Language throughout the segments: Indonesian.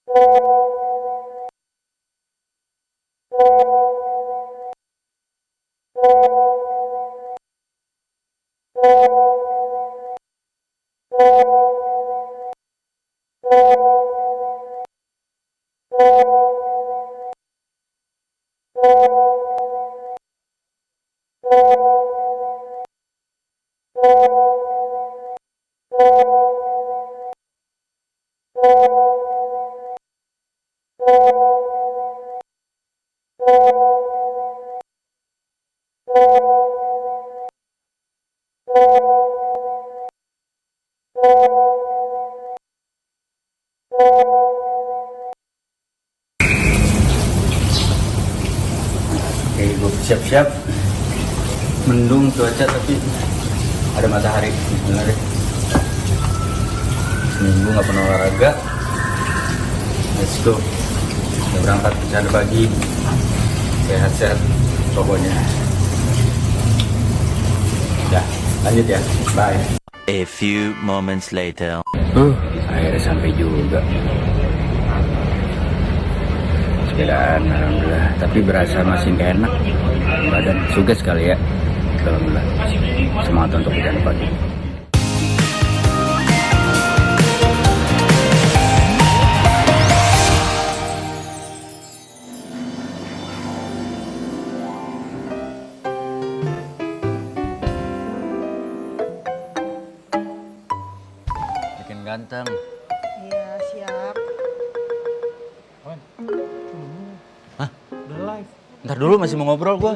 Oke, gue siap-siap. Mendung cuaca tapi ada matahari. Bismillah deh. Seminggu nggak pernah olahraga. Let's go. Kita berangkat bercanda pagi. Sehat-sehat pokoknya. Ya, lanjut ya. Bye. A few moments later. Akhirnya sampai juga. Sepedaan, alhamdulillah. Tapi berasa masih nggak enak. Badan suges sekali ya. Alhamdulillah. Semangat untuk berjalan pagi. Bikin ganteng. Iya, siap. Hah? Udah live. Ntar dulu masih mau ngobrol gua.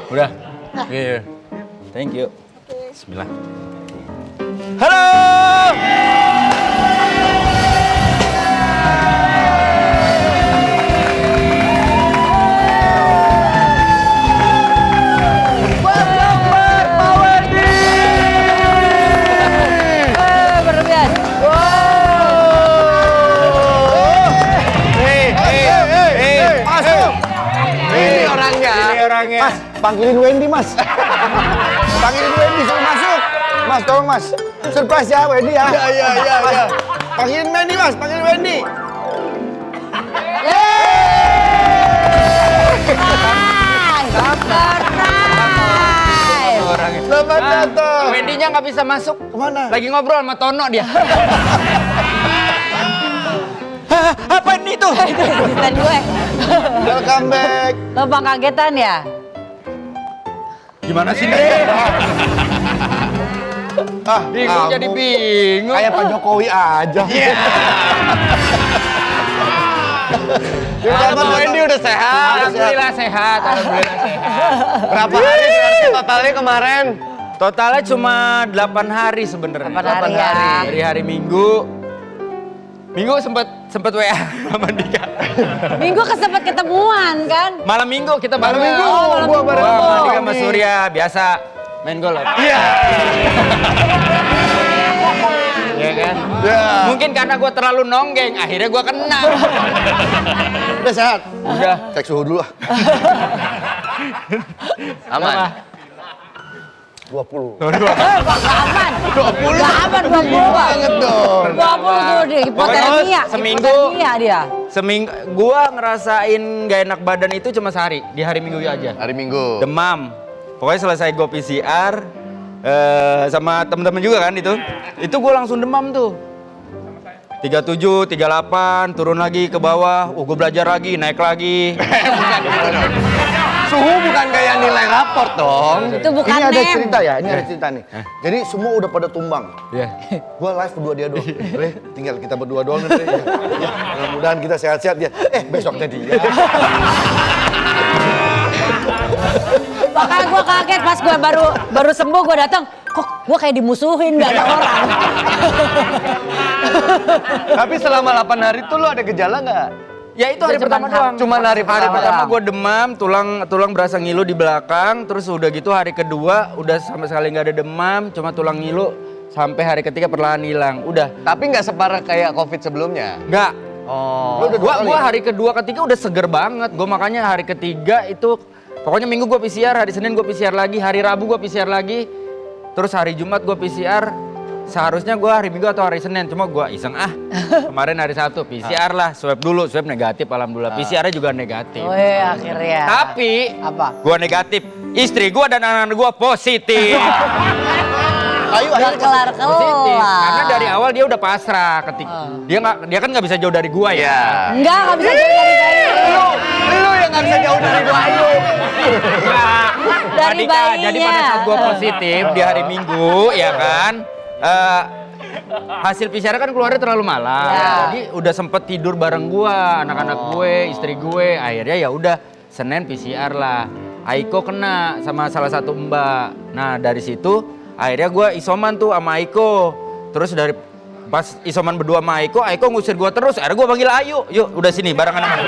Udah. Iya. Thank you. Bismillah. Halo. Mas, panggilin Wendy, Mas. Panggilin Wendy, suruh masuk. Mas, tolong, Mas. Surprise ya, Wendy ya. Iya. Panggilin Wendy, Mas. Panggilin Wendy. Selamat datang. Wendy-nya nggak bisa masuk. Kemana? Lagi ngobrol sama Tono dia. Apa ini tuh? Kagetan gue. Welcome back. Lo bang kagetan ya? Gimana sih, Dre? Bingung jadi bingung. Kayak Pak Jokowi aja. Mas Wendy udah sehat. Alhamdulillah sehat. Alhamdulillah sehat. Berapa hari berarti totalnya kemarin? Totalnya cuma 8 hari sebenarnya. 8 hari ya. Dari hari Minggu. Minggu sempet WA sama Dika. Minggu kesempet ketemuan kan? Malam Minggu kita bareng. Malam Minggu. Gua bareng. sama Dika sama Surya biasa main golf. Iya. Iya kan? Ya. Mungkin karena gue terlalu nonggeng, akhirnya gue kena. Udah sehat? Udah. Cek suhu dulu lah. Aman. 20. Aman. 20. Gak aman 20. Banget dong. 20 tuh di hipotermia. Seminggu. Hipotermia dia. Seminggu gua ngerasain gak enak badan itu cuma sehari, di hari Minggu aja. Hari Minggu. Demam. Pokoknya selesai gue PCR sama temen-temen juga kan itu gue langsung demam tuh. 37, 38, turun lagi ke bawah. Gue belajar lagi, naik lagi. Suhu bukan kayak nilai raport dong. Itu bukan Ini ada nem. cerita ya, ini ada cerita nih. Jadi semua udah pada tumbang. Iya. Gua live berdua dia doang. Bre, tinggal kita berdua doang nih, Bre. Ya. Mudah-mudahan kita sehat-sehat dia. Besoknya dia. Makanya gue kaget pas gue baru sembuh gue datang. Kok gue kayak dimusuhin gak ada orang. Tapi selama 8 hari tuh lo ada gejala nggak? Ya itu hari pertama doang. Cuma hari pertama gue demam, tulang berasa ngilu di belakang, terus udah gitu hari kedua udah sama sekali nggak ada demam, cuma tulang ngilu sampai hari ketiga perlahan hilang. Udah. Tapi nggak separah kayak COVID sebelumnya. Nggak. Oh. Gua hari kedua ketiga udah seger banget. Gue makanya hari ketiga itu pokoknya Minggu gue PCR, hari Senin gue PCR lagi, hari Rabu gue PCR lagi, terus hari Jumat gue PCR seharusnya gue hari Minggu atau hari Senin, cuma gue iseng kemarin hari Sabtu PCR lah, swab dulu, swab negatif alhamdulillah, PCR-nya juga negatif. Wih, akhirnya. Tapi Apa? gue negatif, istri gue dan anak-anak gue positif. Ayu Udah akhirnya Positif. kelar. Karena dari awal dia udah pasrah ketika dia kan nggak bisa jauh dari gua ya. Enggak bisa jadi dari bayi. Lu yang nggak bisa jauh dari gua Ayu. Dari bayinya. Jadi pada saat gua positif di hari Minggu ya kan. Hasil PCR kan keluarnya terlalu malam. Ya. Jadi udah sempet tidur bareng gua, anak-anak gue, istri gue. Akhirnya ya udah Senin PCR lah. Aiko kena sama salah satu mbak. Nah dari situ akhirnya gue isoman tuh sama Aiko. Terus dari pas isoman berdua sama Aiko ngusir gue terus. Akhirnya gue panggil Ayu, yuk udah sini bareng anak-anak.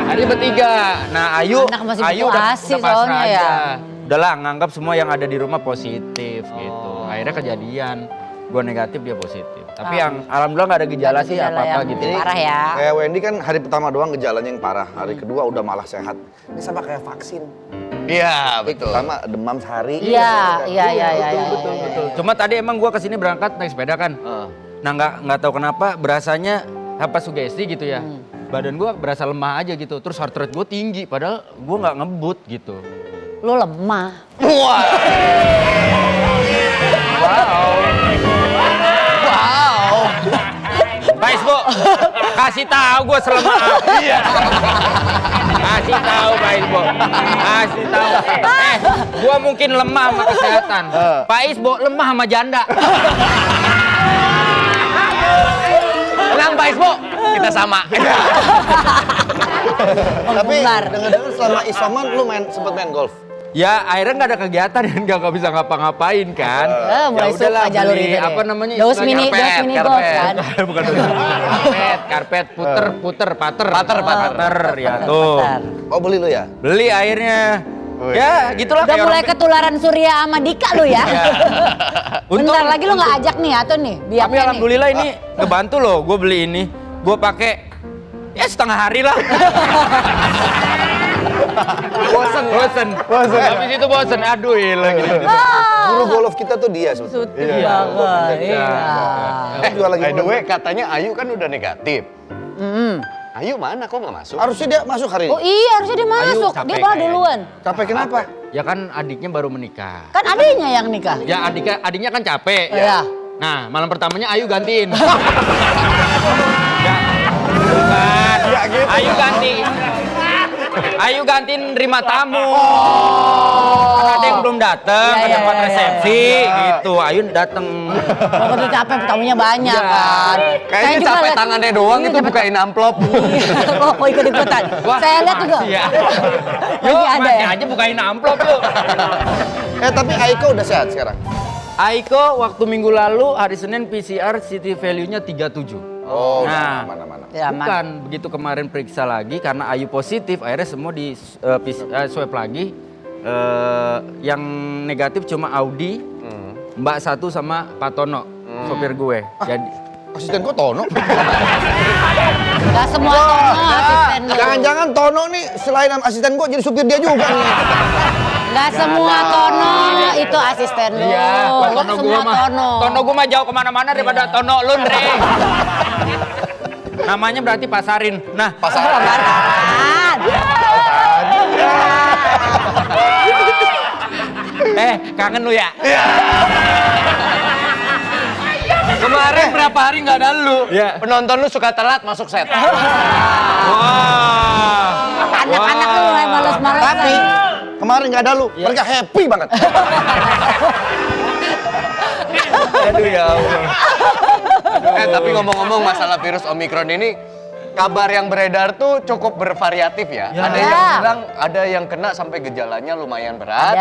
Hari bertiga. Nah Ayu Anak masih Ayu butuh udah ASI pasrah soalnya aja. ya. Udahlah nganggap semua yang ada di rumah positif gitu. Akhirnya kejadian gue negatif dia positif. Tapi yang alhamdulillah nggak ada gejala sih Gejala apa-apa yang gitu. parah ya. Kayak Wendy kan hari pertama doang gejalanya yang parah, hari kedua udah malah sehat. Ini sama kayak vaksin. Iya, betul. Pertama demam sehari. Iya. Betul. Cuma tadi emang gua kesini berangkat naik sepeda kan. Nah nggak tahu kenapa berasanya apa sugesti gitu ya. Badan gua berasa lemah aja gitu. Terus heart rate gua tinggi padahal gua nggak ngebut gitu. Lu lemah. Wah. Pak Isbo, kasih tahu gua selemah apa. Iya. Kasih tahu Pak Isbo. Kasih tahu. Gua mungkin lemah sama kesehatan. Pak Isbo lemah sama janda. Tenang Pak Isbo, kita sama. Tapi Benar. dengar-dengar selama isoman lu sempet main golf. Ya akhirnya nggak ada kegiatan dan nggak bisa ngapa-ngapain kan. Mulai udahlah, suka jalur beli itu deh. apa namanya? Dos istilahnya? mini golf kan. Bukan karpet, pater ya tuh. Bentar. Oh beli lu ya? Beli akhirnya. Ya gitulah Udah kayak mulai orang. ketularan Surya sama Dika lu ya. Bentar lagi lu nggak ajak nih atau nih? Tapi alhamdulillah ini ngebantu loh. Gue beli ini, gue pakai ya setengah hari lah. Bosen. Habis itu bosen. Aduh ilah gitu. Guru golf kita tuh dia sebetulnya. Suti banget. Iya. Juga lagi By the way, katanya Ayu kan udah negatif. Ayu mana? Kok nggak masuk? Harusnya dia masuk hari ini. Oh iya harusnya dia masuk. capek Dia malah kayaknya. duluan. Capek kenapa? Ya kan adiknya baru menikah. Kan adiknya yang nikah. Ya adiknya kan capek. Iya. Nah malam pertamanya Ayu gantiin. Ya, bukan. Ya, gitu. Ayu gantiin nerima tamu. Kan ada yang belum datang, Iya, ke iya, tempat iya, resepsi gitu. Ayu dateng. Pokoknya capek tamunya banyak kan. Kayaknya Saya juga capek liat- tangannya doang Iya, itu capek bukain amplop. Iya, kok ikut-ikutan. Wah, Saya lihat juga. masih ya. Masih Yuk, ada masih ya? aja bukain amplop yuk. Tapi Aiko udah sehat sekarang. Aiko waktu minggu lalu hari Senin PCR city value-nya 37. Oh, Nah, mana-mana. Ya, aman. bukan begitu kemarin periksa lagi karena Ayu positif, akhirnya semua di swab lagi. Yang negatif cuma Audi, Mbak satu sama Pak Tono, sopir gue. Jadi Asisten kok Tono? Gak semua Tono asisten lu. Jangan-jangan Tono nih selain asisten gua jadi supir dia juga nih. Gak semua Tono itu asisten lu. iya, Pak Gak Tono gue semua mah. Tono. Tono gue mah jauh kemana-mana daripada Tono lu, Ndre. Namanya berarti Pasarin. Nah, Pasaran. kangen lu ya? Kemarin berapa hari nggak ada lu? Iya. Penonton lu suka telat masuk set. Wah. Anak-anak lu mulai males-malesan. Tapi kemarin nggak ada lu, mereka happy banget. Aduh ya Allah. Tapi ngomong-ngomong masalah virus Omikron ini, kabar yang beredar tuh cukup bervariatif ya. Ada yang bilang ada yang kena sampai gejalanya lumayan berat,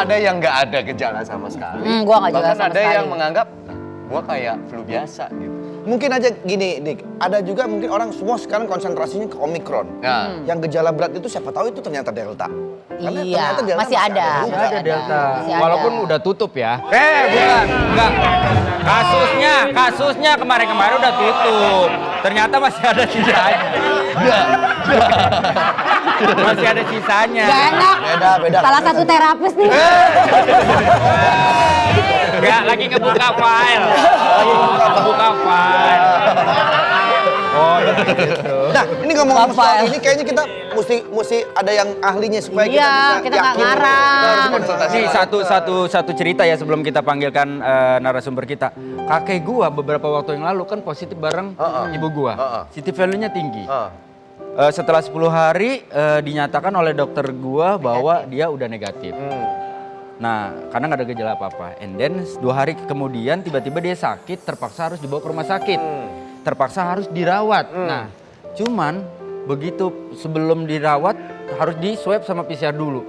ada yang nggak ada gejala sama sekali. Gua nggak juga Bahkan sama ada sekali. yang menganggap gua kayak flu biasa gitu. Mungkin aja gini, Dik. Ada juga mungkin orang semua sekarang konsentrasinya ke Omikron. Nah. Yang gejala berat itu siapa tahu itu ternyata Delta. Karena Iya, ternyata Delta masih ada. juga. Ada Delta. Masih ada. Walaupun udah tutup ya. Bukan. Enggak. Kasusnya kemarin-kemarin udah tutup. Ternyata masih ada sisanya. Masih ada sisanya. Gak enak. Beda. Salah satu terapis nih. Enggak, lagi ngebuka file. Lagi ngebuka file. Oh, gitu. Nah, ini ngomong-ngomong soal Bapak. ini kayaknya kita mesti ada yang ahlinya supaya Iya, kita bisa kita nggak yakin. ngarang. Kita harus konsultasi. Ini satu cerita ya sebelum kita panggilkan narasumber kita. Kakek gua beberapa waktu yang lalu kan positif bareng ibu gua. City value-nya tinggi. Setelah 10 hari dinyatakan oleh dokter gua bahwa dia udah negatif. Nah, karena nggak ada gejala apa-apa. And then 2 hari kemudian tiba-tiba dia sakit, terpaksa harus dibawa ke rumah sakit. Terpaksa harus dirawat. Nah, cuman begitu sebelum dirawat harus di swab sama PCR dulu.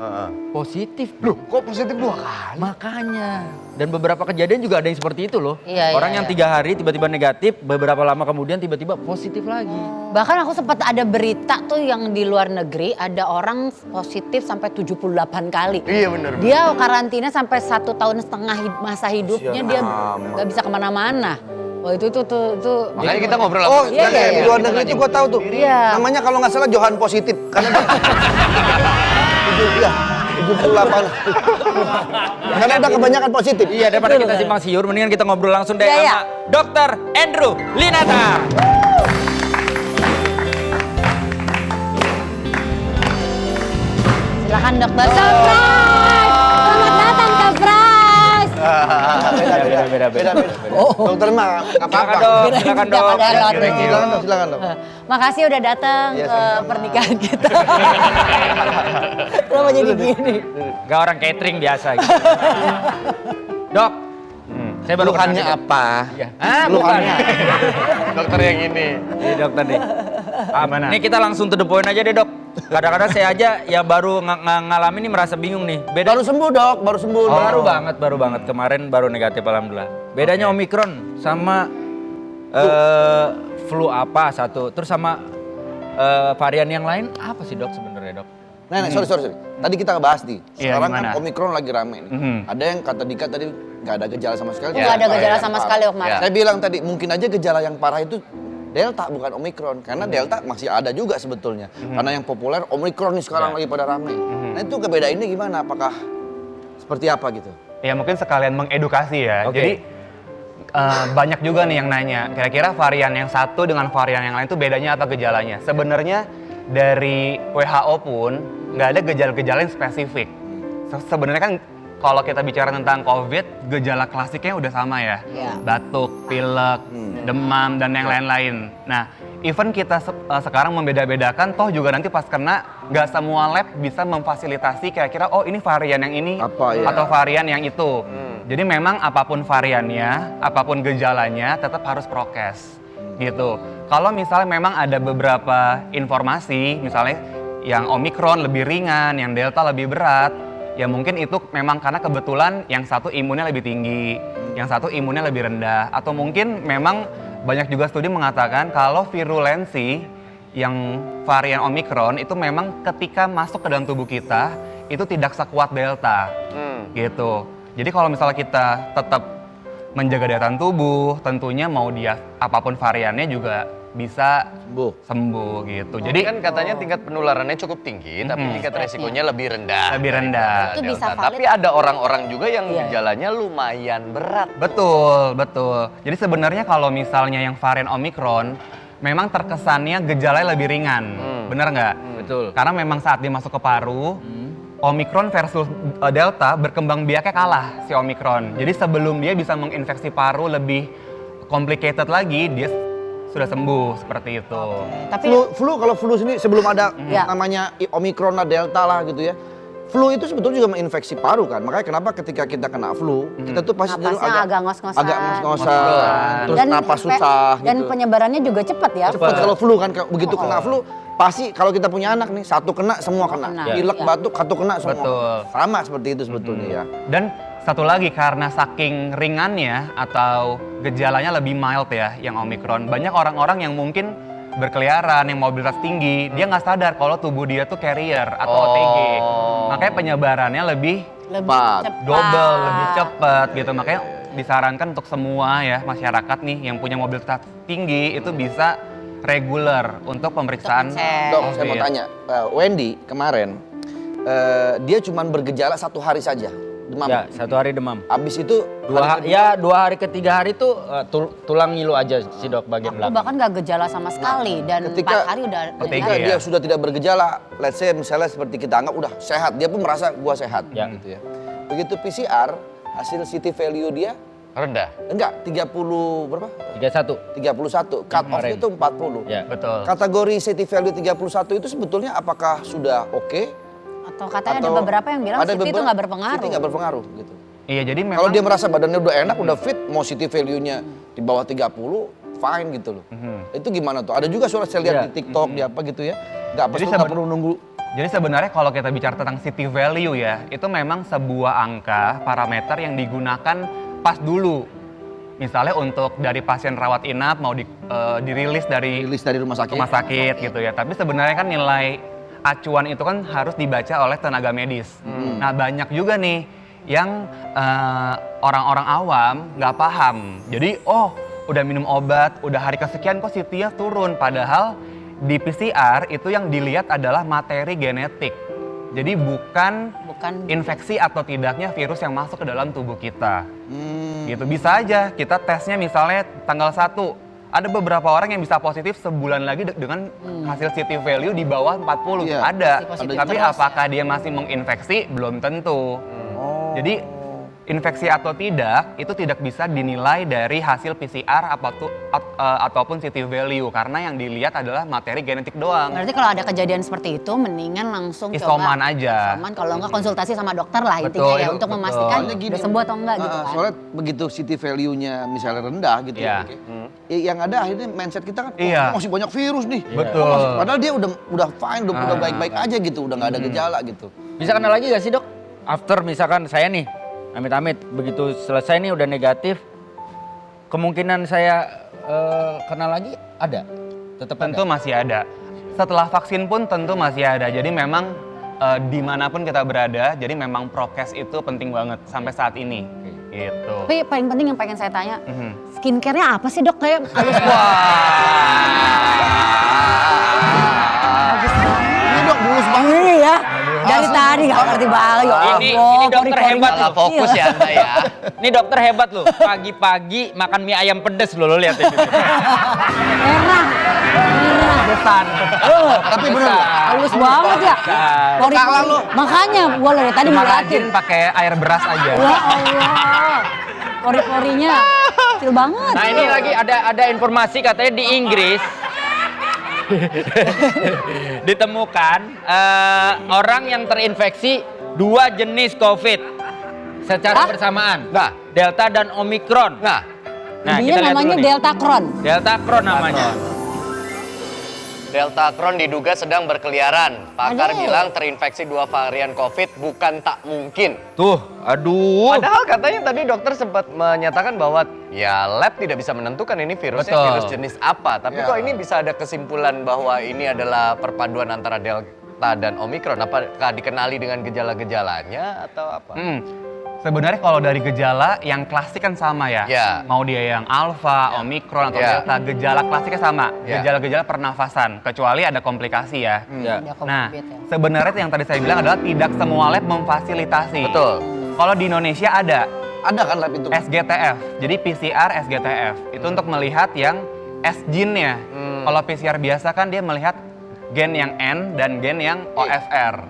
Positif. Loh, Kok positif 2 kali? makanya. Dan beberapa kejadian juga ada yang seperti itu loh. Iya, Orang iya, yang 3 hari tiba-tiba negatif, beberapa lama kemudian tiba-tiba positif lagi. Bahkan aku sempat ada berita tuh yang di luar negeri ada orang positif sampai 78 kali. Iya bener. Dia karantina sampai 1,5 tahun masa hidupnya dia nggak bisa kemana-mana. Wah itu. Makanya kita ngobrol Oh, sama Iya, yang iya, di luar negeri itu gue tahu tuh. Iya. Namanya kalau nggak salah Johan positif. Karena dia 78. Karena ada kebanyakan positif. Iya, daripada kita simpang siur, mendingan kita ngobrol langsung deh Iya, iya. sama Dr. Andrew Linata. Silakan dokter. Surprise! Selamat datang ke Surprise! Beda. Dokter mah nggak apa-apa. Silakan dok. Silakan dok, silakan dok. Makasih udah datang Iya, ke sama-sama. pernikahan kita. Kenapa jadi gini? Gak orang catering biasa gitu. Dok, saya baru Lukannya kenal, Dok. apa? Iya. Bukan. Lukannya. dokter yang ini. Iya dokter nih. Ini kita langsung to the point aja deh dok. Kadang-kadang saya aja ya baru ngalamin ini merasa bingung nih. Baru sembuh dok, baru sembuh. Baru banget kemarin baru negatif alhamdulillah. Bedanya Omikron sama flu apa satu, terus sama varian yang lain apa sih dok sebenarnya dok? Nah, sorry. Tadi kita ngebahas nih. Iya, Sekarang gimana? kan Omikron lagi rame nih. Ada yang kata Dika tadi nggak ada gejala sama sekali. Nggak ada gejala Yang sama parah. sekali, Okmar. Ya. Saya bilang tadi mungkin aja gejala yang parah itu Delta bukan Omikron. Karena Delta masih ada juga sebetulnya. Karena yang populer Omikron nih sekarang lagi pada rame. Nah itu kebedaannya gimana? Apakah seperti apa gitu? Ya mungkin sekalian mengedukasi ya. Oke. Jadi banyak juga nih yang nanya, kira-kira varian yang satu dengan varian yang lain itu bedanya apa gejalanya? Sebenarnya dari WHO pun nggak ada gejala-gejala yang spesifik. Sebenarnya kan kalau kita bicara tentang COVID, gejala klasiknya udah sama ya. Iya. Batuk, pilek, demam, dan yang lain-lain. Nah, even kita sekarang membeda-bedakan, toh juga nanti pas kena, nggak semua lab bisa memfasilitasi kira-kira, oh ini varian yang ini, Apa, ya? atau varian yang itu. Jadi memang apapun variannya, apapun gejalanya, tetap harus prokes. Gitu. Kalau misalnya memang ada beberapa informasi, misalnya yang Omikron lebih ringan, yang Delta lebih berat, ya mungkin itu memang karena kebetulan yang satu imunnya lebih tinggi, yang satu imunnya lebih rendah. Atau mungkin memang banyak juga studi mengatakan kalau virulensi yang varian Omikron itu memang ketika masuk ke dalam tubuh kita, itu tidak sekuat Delta. Gitu. Jadi kalau misalnya kita tetap menjaga daya tahan tubuh, tentunya mau dia apapun variannya juga bisa sembuh gitu. Jadi kan katanya tingkat penularannya cukup tinggi, tapi tingkat resikonya lebih rendah. Lebih rendah. daripada Itu bisa Delta. valid. Tapi ada orang-orang juga yang Iya. gejalanya lumayan berat. Betul. Jadi sebenarnya kalau misalnya yang varian Omikron, memang terkesannya gejalanya lebih ringan. Bener nggak? Betul. Karena memang saat dia masuk ke paru, Omikron versus Delta berkembang biaknya kalah si Omikron. Jadi sebelum dia bisa menginfeksi paru lebih complicated lagi, dia sudah sembuh seperti itu. Tapi Flu kalau flu sini sebelum ada Ya. namanya Omikron lah, Delta lah gitu ya. Flu itu sebetulnya juga menginfeksi paru kan. Makanya kenapa ketika kita kena flu, kita tuh pasti dulu napasnya agak ngos-ngosan. agak ngos-ngosan, Ngos-ngosan. terus napas susah Dan gitu. penyebarannya juga cepat ya. Cepet kalau flu kan begitu kena flu pasti kalau kita punya anak nih satu kena semua kena. kena. Pilek, Iya. batuk, satu kena semua. Betul. Sama seperti itu sebetulnya ya. Dan satu lagi karena saking ringannya atau gejalanya lebih mild ya yang Omikron, banyak orang-orang yang mungkin berkeliaran, yang mobilitas tinggi, dia nggak sadar kalau tubuh dia tuh carrier atau OTG. Makanya penyebarannya lebih Cepat. double, lebih cepat gitu. Makanya disarankan untuk semua ya masyarakat nih yang punya mobilitas tinggi itu bisa reguler untuk pemeriksaan. Dok, saya mau COVID. tanya, Wendy kemarin dia cuma bergejala 1 hari saja. demam. Ya, 1 hari demam. Abis itu 2 hari ke 3 hari tuh tulang ngilu aja si dok bagian Aku belakang. bahkan gak gejala sama sekali dan 4 hari udah ketika ya. dia sudah tidak bergejala, let's say misalnya seperti kita anggap udah sehat, dia pun merasa gua sehat Ya. gitu ya. Begitu PCR, hasil CT value dia Rendah. enggak 30 berapa? 31. 31. Cut off Kemarin. itu 40. Ya. Betul. Kategori CT value 31 itu sebetulnya apakah sudah oke? atau katanya ada beberapa yang bilang CT itu nggak berpengaruh. CT nggak berpengaruh gitu. Iya, jadi memang Kalau dia merasa badannya udah enak, udah fit, mau CT value-nya di bawah 30, fine gitu loh. Itu gimana tuh? Ada juga soal saya lihat Iya. di TikTok, di apa gitu ya. Nggak Jadi nggak perlu nunggu. Jadi sebenarnya kalau kita bicara tentang city value ya, itu memang sebuah angka parameter yang digunakan pas dulu. Misalnya untuk dari pasien rawat inap mau dirilis dari Rilis dari rumah sakit. rumah sakit gitu ya. Tapi sebenarnya kan nilai acuan itu kan harus dibaca oleh tenaga medis. Nah banyak juga nih yang orang-orang awam nggak paham. Jadi udah minum obat, udah hari kesekian kok CT-nya turun. Padahal di PCR itu yang dilihat adalah materi genetik. Jadi bukan infeksi atau tidaknya virus yang masuk ke dalam tubuh kita. Gitu bisa aja kita tesnya misalnya tanggal 1. Ada beberapa orang yang bisa positif sebulan lagi dengan hasil CT value di bawah 40. Iya. Ada. Positif Tapi terus, apakah dia masih menginfeksi? Belum tentu. Jadi infeksi atau tidak itu tidak bisa dinilai dari hasil PCR ataupun CT value karena yang dilihat adalah materi genetik doang. Berarti kalau ada kejadian seperti itu mendingan langsung Isoman coba aja. Isoman kalau enggak konsultasi sama dokter lah Betul, intinya ya betul. untuk memastikan Soalnya gini, udah sembuh atau enggak gitu kan. Soalnya begitu CT value-nya misalnya rendah gitu Iya. ya. Yang ada akhirnya mindset kita kan, Iya. masih banyak virus nih. Betul. Padahal dia udah fine, udah baik-baik aja gitu, udah nggak ada gejala gitu. Bisa kena lagi gak sih dok? After misalkan saya nih, amit-amit begitu selesai nih udah negatif, kemungkinan saya kena lagi ada? Tetap Tentu ada? masih ada. Setelah vaksin pun tentu masih ada. Jadi memang dimanapun kita berada, jadi memang prokes itu penting banget sampai saat ini. Gitu. Tapi paling penting yang pengen saya tanya, Mhm. skincare-nya apa sih dok? Kayak halus Ini dok bulus banget. Ini ya, dari tadi gak ngerti banget. Ya Ini ampun, dokter pori-porinya hebat Salah kecil. fokus ya Anda ya. Ini dokter hebat loh, pagi-pagi makan mie ayam pedes loh, lo lihat ya. Merah, merah. Besan. Tapi bener loh. Halus banget ya. Pori-pori. Makanya gua dari tadi Cuma ngeliatin. rajin pakai air beras aja. Ya Allah, pori-porinya kecil banget. Nah ini lagi ada informasi katanya di Inggris ditemukan orang yang terinfeksi 2 jenis COVID secara bersamaan. Nah. Delta dan Omicron. Nah, Dia namanya dulu nih. Delta Crohn. Delta Crohn namanya. Delta Crohn diduga sedang berkeliaran. Pakar Aduh. bilang terinfeksi 2 varian COVID bukan tak mungkin. Tuh, aduh. Padahal katanya tadi dokter sempat menyatakan bahwa ya lab tidak bisa menentukan ini virusnya Betul. virus jenis apa. Tapi Ya. kok ini bisa ada kesimpulan bahwa ini adalah perpaduan antara Delta dan Omicron. Apakah dikenali dengan gejala-gejalanya atau apa? Sebenarnya kalau dari gejala yang klasik kan sama ya. Ya. Mau dia yang alfa, omikron atau Ya. delta, gejala klasiknya sama. Ya. Gejala-gejala pernafasan, kecuali ada komplikasi ya. Ya. Dia Nah, COVID ya. sebenarnya yang tadi saya bilang adalah tidak semua lab memfasilitasi. Betul. Kalau di Indonesia ada Ada kan lab itu? SGTF, jadi PCR SGTF. Itu untuk melihat yang S gene-nya. Kalau PCR biasa kan dia melihat gen yang N dan gen yang OFR.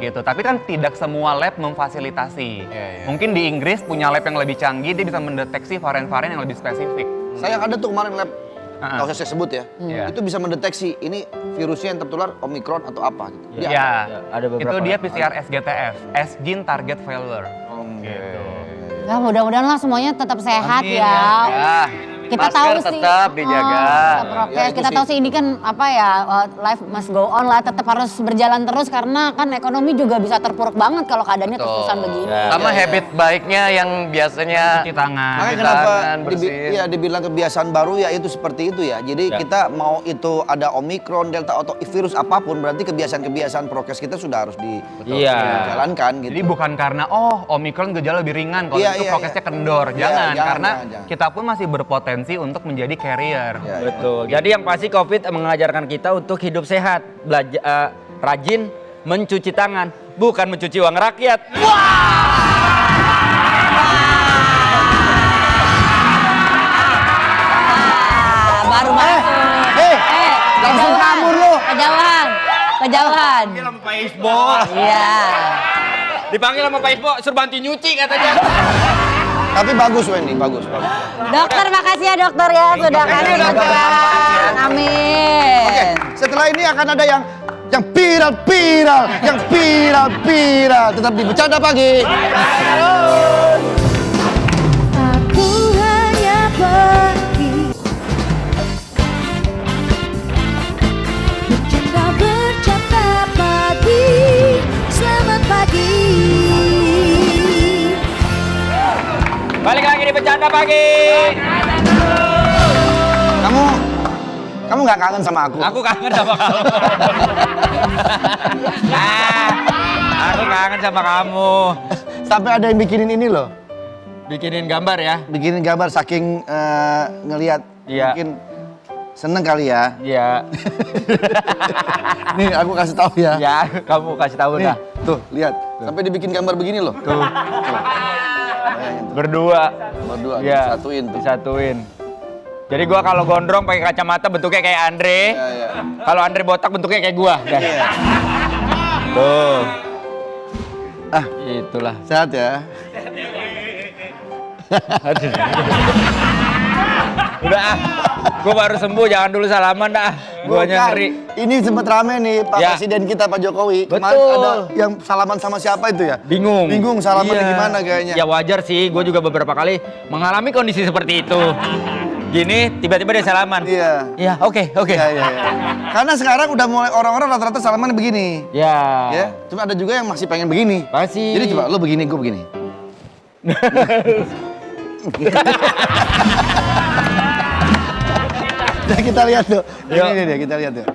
Gitu. Tapi kan tidak semua lab memfasilitasi. Iya. Mungkin di Inggris punya lab yang lebih canggih, dia bisa mendeteksi varian-varian yang lebih spesifik. Saya yang ada tuh kemarin lab, nggak usah saya sebut ya. Iya. Itu bisa mendeteksi ini virusnya yang tertular Omicron atau apa gitu. Dia Ya, ada beberapa itu dia lab. PCR SGTF, S gene target failure. Gitu. Ya mudah-mudahan lah semuanya tetap sehat Amin, ya. Ya, Kita masker tahu sih tetap dijaga. tetap prokes. Ya, itu Kita sih. tahu sih ini kan apa ya, life must go on lah, tetap harus berjalan terus karena kan ekonomi juga bisa terpuruk banget kalau keadaannya terus-terusan begini. Sama habit baiknya yang biasanya Cuci tangan. Makanya Cuci kenapa tangan, bersihin. ya dibilang kebiasaan baru ya itu seperti itu ya. Jadi Ya. kita mau itu ada Omicron, Delta atau virus apapun berarti kebiasaan-kebiasaan prokes kita sudah harus Iya. dijalankan gitu. Jadi bukan karena omikron gejala lebih ringan, kalau Iya, itu iya, prokesnya iya. kendor. Iya, Jangan, jangan, karena jangan. kita pun masih berpotensi untuk menjadi carrier. Ya, ya. Betul. Jadi yang pasti COVID mengajarkan kita untuk hidup sehat, rajin mencuci tangan, bukan mencuci uang rakyat. Wah! Wan. Dipanggil sama Pak Isbo. Iya. Dipanggil sama Pak Isbo, suruh bantu nyuci katanya. Tapi bagus Wendy, bagus. Dokter, makasih ya dokter ya sudah kasih pencerahan. Amin. Oke, setelah ini akan ada yang viral. Tetap di Bercanda Pagi. Aku hanya pergi bercanda pagi. Selamat pagi. Balik lagi di Bercanda Pagi. Kamu nggak kangen sama aku? Aku kangen sama kamu. Aku kangen sama kamu. Sampai ada yang bikinin ini loh. Bikinin gambar ya? Bikinin gambar saking ngelihat. Iya. Mungkin seneng kali ya. Iya. Nih aku kasih tahu ya. Ya, kamu kasih tahu Nih, dah. tuh lihat. Sampai dibikin gambar begini loh. Tuh. Berdua. Berdua Iya. disatuin tuh. Disatuin. Jadi gua kalau gondrong pakai kacamata bentuknya kayak Andre. Iya. Kalau Andre botak bentuknya kayak gua. Dah. Tuh. Ah, Itulah. sehat ya. Aduh. Udah gua baru sembuh, jangan dulu salaman dah. Guanya ngeri. Ini sempat rame nih Pak Ya. Presiden kita Pak Jokowi. Kemarin Betul. ada yang salaman sama siapa itu ya? Bingung. Bingung salamannya Iya. gimana kayaknya. Ya wajar sih, gue juga beberapa kali mengalami kondisi seperti itu. Gini, tiba-tiba dia salaman. Iya. Iya, oke. Iya. Karena sekarang udah mulai orang-orang rata-rata salaman begini. Ya. Ya, cuma ada juga yang masih pengen begini. Pasti. Jadi coba lo begini, gue begini. Nah, kita lihat tuh. Yuk. Ini dia, kita lihat tuh.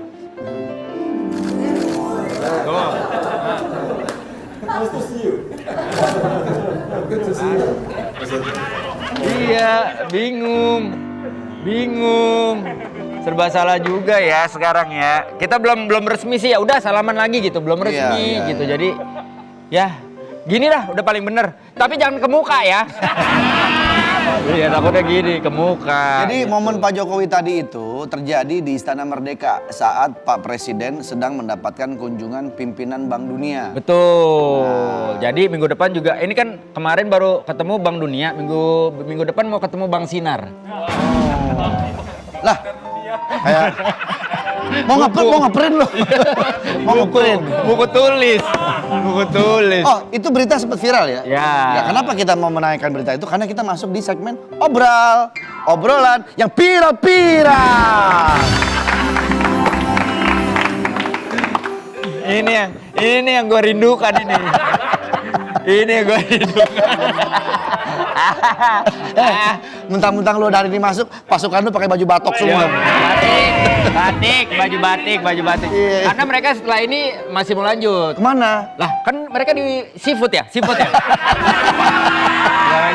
Iya, bingung. Serba salah juga ya sekarang ya. Kita belum resmi sih, ya udah salaman lagi gitu, belum resmi Iya, gitu. iya. Jadi ya gini dah udah paling bener. Tapi jangan ke muka ya. Iya, takutnya gini ke muka. Jadi momen Pak Jokowi tadi itu terjadi di Istana Merdeka saat Pak Presiden sedang mendapatkan kunjungan pimpinan Bank Dunia. Betul. Jadi minggu depan juga ini kan kemarin baru ketemu Bank Dunia, minggu depan mau ketemu Bank Sinar. Lah, kayak mau ngeprint loh. Mau ngeprint. Buku tulis. Oh, itu berita sempat viral ya? Ya. Ya, kenapa kita mau menaikkan berita itu? Karena kita masuk di segmen obrolan yang viral. Ini yang gue rindukan ini. Ini yang gue rindukan. Mentang-mentang lu dari ini masuk, pasukan lu pakai baju batok semua. Baju batik. Iya. Karena mereka setelah ini masih mau lanjut. Kemana? Lah, kan mereka di seafood ya?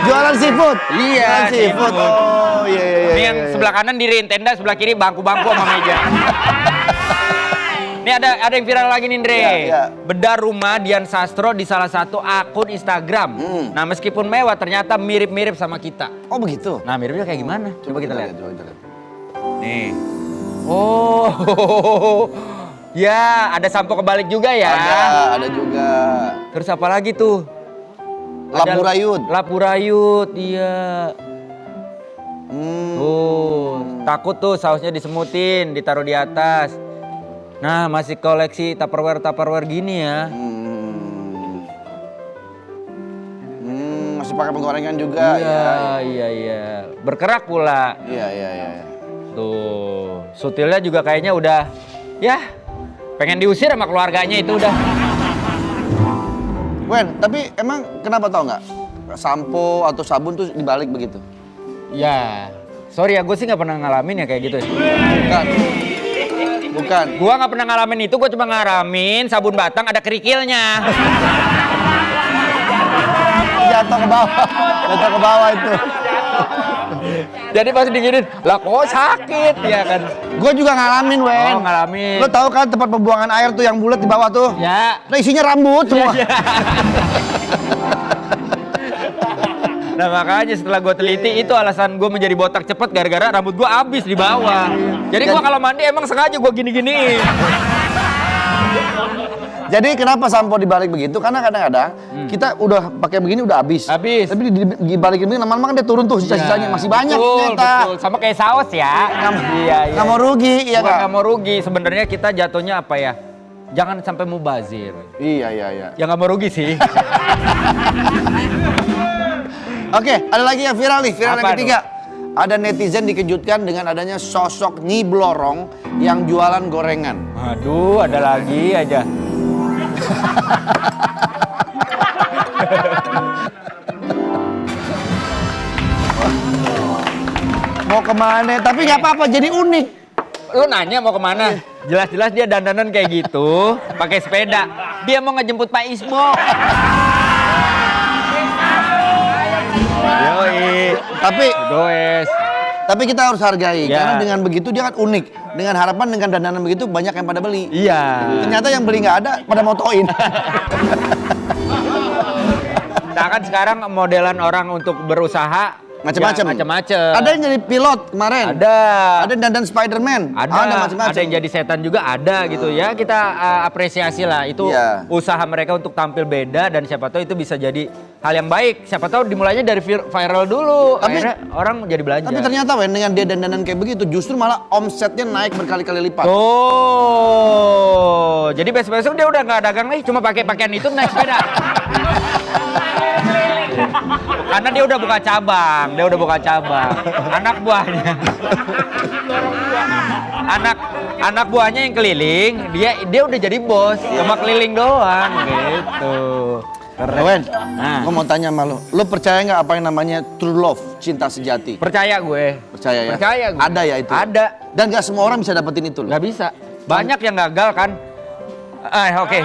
Jualan seafood. Iya, Jualan seafood. seafood. Oh, iya. Ini yang sebelah kanan diriin tenda, sebelah kiri bangku-bangku sama meja. Ini ada yang viral lagi nih, Andre. Iya. Bedah rumah Dian Sastro di salah satu akun Instagram. Nah, meskipun mewah ternyata mirip-mirip sama kita. Oh, begitu. Nah, miripnya kayak gimana? Coba kita lihat. Coba kita lihat. Nih. Oh. Ya, ada sampo kebalik juga ya. Ada juga. Terus apa lagi tuh? Lapurayut. Lapurayut, iya. Tuh, takut tuh sausnya disemutin, ditaruh di atas. Nah, masih koleksi Tupperware gini ya. Masih pakai penggorengan juga. Iya. Berkerak pula. Iya. Tuh, sutilnya juga kayaknya udah, ya, pengen diusir sama keluarganya itu udah. Wen, tapi emang kenapa tau nggak? Sampo atau sabun tuh dibalik begitu? Ya, sorry ya, gue sih nggak pernah ngalamin ya kayak gitu. Bukan. Gua nggak pernah ngalamin itu, gua cuma ngalamin sabun batang ada kerikilnya. Jatuh ke bawah itu. Jadi pas diginin, lah kok sakit ya kan? Gue juga ngalamin, Wen. Oh, ngalamin. Lo tahu kan tempat pembuangan air tuh yang bulat di bawah tuh? Ya. Nah isinya rambut semua. Ya. Nah makanya setelah gue teliti itu alasan gue menjadi botak cepet gara-gara rambut gue habis di bawah. Jadi gue kalau mandi emang sengaja gue gini-giniin. Jadi kenapa sampo dibalik begitu? Karena kadang-kadang kita udah pakai begini udah habis. Habis. Tapi dibalikin begini lama-lama kan dia turun tuh sisa-sisanya masih banyak ternyata. Betul. Sama kayak saus ya. Iya. Nggak mau rugi, iya Bukan Kak? nggak mau rugi. Sebenarnya kita jatuhnya apa ya? Jangan sampai mubazir. Iya. Ya nggak mau rugi sih. Oke, ada lagi yang viral nih, viral Apa yang ketiga. Ada netizen dikejutkan dengan adanya sosok Nyi Blorong yang jualan gorengan. Aduh, ada lagi aja. Mau kemana? Tapi nggak apa-apa, jadi unik. Lu nanya mau kemana? Jelas-jelas dia dandanan kayak gitu, pakai sepeda. Dia mau ngejemput Pak Ismo. Yoi. Tapi kita harus hargai Ya. karena dengan begitu dia kan unik. Dengan harapan dengan dandanan begitu banyak yang pada beli. Iya. Ternyata yang beli nggak ada pada motoin. Nah kan sekarang modelan orang untuk berusaha Macam-macam. ya, macam-macam. Ada yang jadi pilot kemarin. Ada. Ada yang dandan Spider-Man. Ada macam-macam. yang jadi setan juga ada gitu ya. Kita apresiasi lah itu Iya. usaha mereka untuk tampil beda dan siapa tahu itu bisa jadi hal yang baik. Siapa tahu dimulainya dari viral dulu. Tapi- Akhirnya orang jadi belanja. Tapi ternyata Wen dengan dia dandanan kayak begitu justru malah omsetnya naik berkali-kali lipat. Oh, jadi besok-besok dia udah nggak dagang lagi, cuma pakai pakaian itu naik sepeda. Karena dia udah buka cabang, anak buahnya. anak buahnya yang keliling, dia udah jadi bos, cuma keliling doang gitu. Keren. Wen, Nah. gue mau tanya sama lo percaya nggak apa yang namanya true love, cinta sejati? Percaya gue. Percaya ya? Percaya gue. Ada ya itu? Ada. Dan nggak semua orang bisa dapetin itu loh. Nggak bisa. Banyak yang gagal kan. Oke.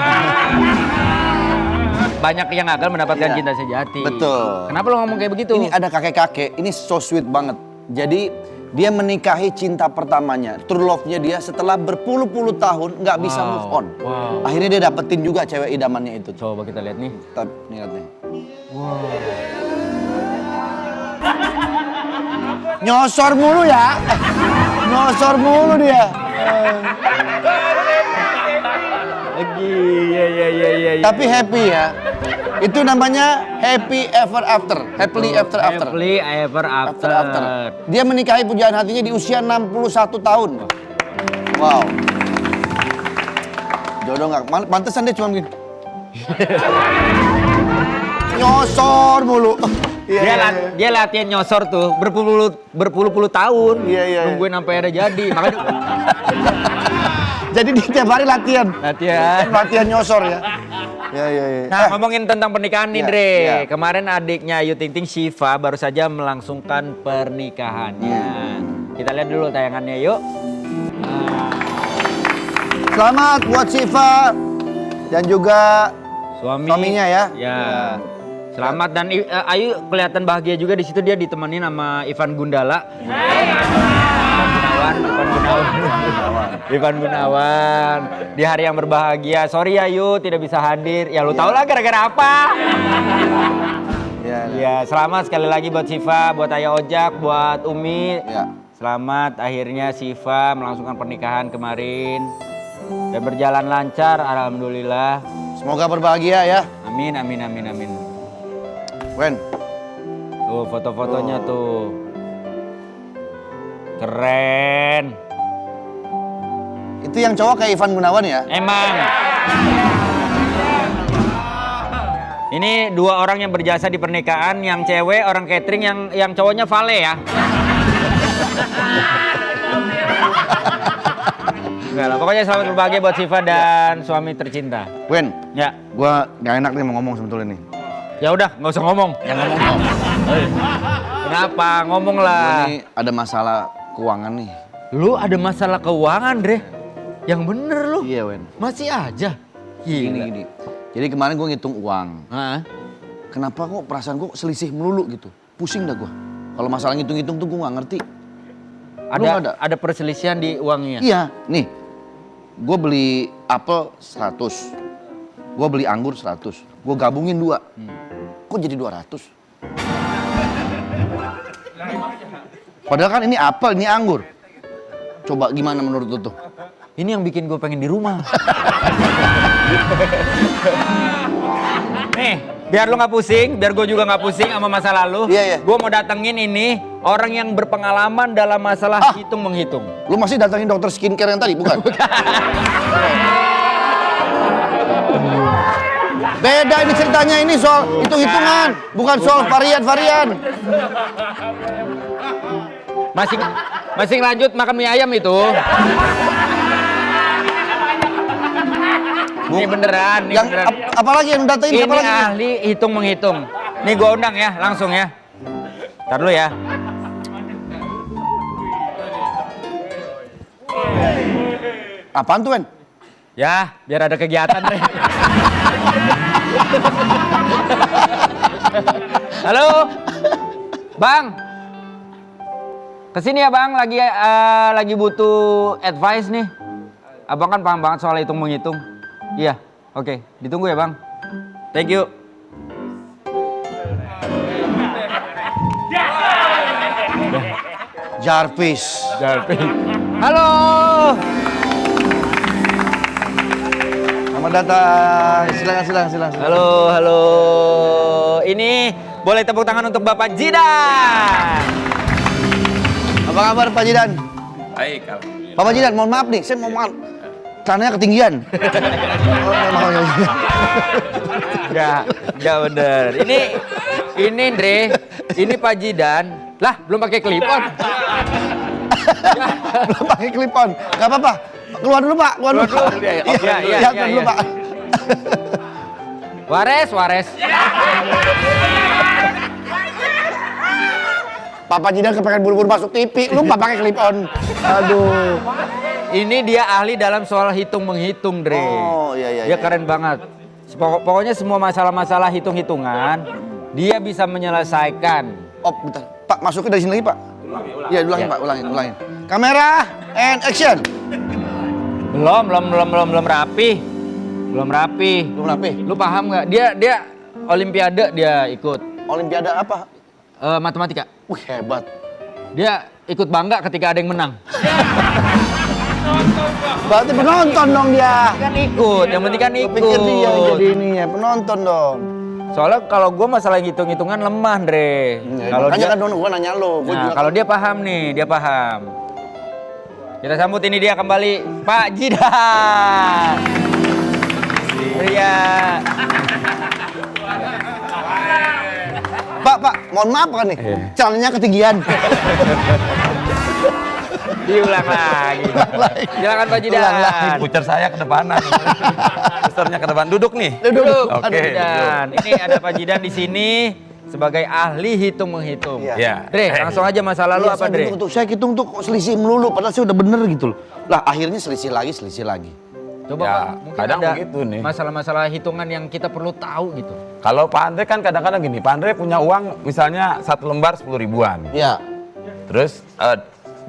Banyak yang gagal mendapatkan Iya. cinta sejati. Betul. Kenapa lo ngomong kayak begitu? Ini ada kakek-kakek, ini so sweet banget. Jadi dia menikahi cinta pertamanya, true love-nya dia setelah berpuluh-puluh tahun nggak bisa move on. Wow. Akhirnya dia dapetin juga cewek idamannya itu. Coba kita lihat nih. Lihat nih. Nyosor mulu ya. Nyosor mulu dia. Lagi, iya. Tapi happy ya. Itu namanya happy ever after. Happily after after. Happily ever after. After. Dia menikahi pujaan hatinya di usia 61 tahun. Wow. Jodoh nggak, pantesan dia cuma begini. Nyosor mulu. Dia latihan nyosor tuh berpuluh-puluh tahun. Iya. Nungguin sampai ada jadi. Makanya Jadi dia tiap hari latihan. latihan. Nyosor ya. Iya. Nah, ngomongin tentang pernikahan nih, Iya, Dre. iya. Kemarin adiknya Ayu Ting Ting, Syifa, baru saja melangsungkan pernikahannya. Kita lihat dulu tayangannya, yuk. Selamat buat Syifa dan juga suaminya ya. Ya. Selamat dan Ayu kelihatan bahagia juga di situ, dia ditemenin sama Ivan Gundala. Ivan Gunawan. Di hari yang berbahagia. Sorry Ayu tidak bisa hadir. Ya lu tau lah gara-gara apa. Ya, selamat sekali lagi buat Syifa, buat Ayah Ojak, buat Umi. Ya. Selamat akhirnya Syifa melangsungkan pernikahan kemarin. Dan berjalan lancar, alhamdulillah. Semoga berbahagia ya. Amin. Wen, Tuh foto-fotonya tuh. Keren. itu yang cowok kayak Ivan Gunawan ya? Emang. Ini dua orang yang berjasa di pernikahan, yang cewek orang catering, yang cowoknya vale ya. Enggak lah, pokoknya selamat berbahagia buat Syifa dan suami tercinta. Wen, Ya, gua nggak enak nih mau ngomong sebetulnya nih. ya udah, nggak usah ngomong. Jangan ngomong. Kenapa? Ngomong Gua lah. nih ada masalah keuangan nih. Lu ada masalah keuangan, Dre? Yang bener lu. Iya, Wen. Masih aja. Gini. Jadi kemarin gue ngitung uang. Hah? Kenapa kok perasaan gue selisih melulu gitu? Pusing dah gue. Kalau masalah ngitung-ngitung tuh gue nggak ngerti. Lu nggak ada? Ada perselisihan di uangnya. Iya, nih. Gue beli apel 100. Gue beli anggur 100. Gue gabungin 2. Kok jadi 200? Padahal kan ini apel, ini anggur. Coba gimana menurut lu tuh? Ini yang bikin gue pengen di rumah. Nih, biar lu nggak pusing, biar gue juga nggak pusing sama masa lalu. Iya, iya. Gue mau datengin ini orang yang berpengalaman dalam masalah hitung menghitung. Lu masih datangin dokter skincare yang tadi, bukan? Beda ini ceritanya, ini soal hitung-hitungan, bukan soal varian-varian. Masih lanjut makan mie ayam itu. Ini beneran, ini Yang beneran. apalagi yang datangin Ini siapa lagi? ahli hitung menghitung. Nih gue undang ya, langsung ya. Ntar dulu ya. Apaan tuh, Wen? Ya, biar ada kegiatan deh. Halo, Bang. Kesini ya Bang, lagi butuh advice nih. Abang kan paham banget soal hitung menghitung. Iya, oke, ditunggu ya Bang. Thank you. Jarvis. Halo. Selamat datang. Silakan. Halo. Ini boleh tepuk tangan untuk Bapak Jidan. Apa kabar Pak Jidan? Baik, Pak Jidan, mohon maaf nih, saya mau maaf. Celananya ketinggian. Enggak bener. Ini Andre, ini Pak Jidan. Lah, belum pakai clip-on. Belum pakai clip-on. Enggak apa-apa. Keluar dulu, Pak. Keluar dulu. Iya, Keluar dulu, Pak. Wares. Papa Jidan kepengen buru-buru masuk TV, lupa pakai clip-on. Aduh. Ini dia ahli dalam soal hitung menghitung, Dre. Oh, iya. Dia keren banget. Pokoknya semua masalah-masalah hitung-hitungan dia bisa menyelesaikan. Oh, bentar. Pak, masuknya dari sini lagi, Pak. Iya, ulangin, Pak. Ulangin. Kamera and action. Belum rapi. Belum rapi. Lu paham nggak? Dia olimpiade dia ikut. Olimpiade apa? Matematika. Wih, hebat. Dia ikut bangga ketika ada yang menang. Berarti penonton dong dia. Kan ikut, yang penting kan ikut. Pikir dia jadi ini ya, penonton dong. Soalnya kalau gue masalah hitung-hitungan lemah, Dre. Kalau Makanya dia, kan gue nanya lo. nah, kalau dia paham nih, dia paham. Kita sambut ini dia kembali, Pak Jidan. Iya. Pak, mohon maaf kan nih, celananya ketinggian. Diulang lagi. Silakan Pak Jidan. Pucer saya ke depanan. Pucernya ke depan. Duduk nih. Duduk. Pak Oke. Jidan. Ini ada Pak Jidan di sini sebagai ahli hitung menghitung. Iya. Dre, langsung aja masa lalu apa, Dre? Saya hitung tuh kok selisih melulu, padahal saya udah bener gitu loh. Lah akhirnya selisih lagi. Coba Ya, Pak, mungkin kadang ada begitu nih. masalah-masalah hitungan yang kita perlu tahu gitu. Kalau Pak Andre kan kadang-kadang gini, Pak Andre punya uang misalnya 1 lembar 10 ribuan. Iya. Terus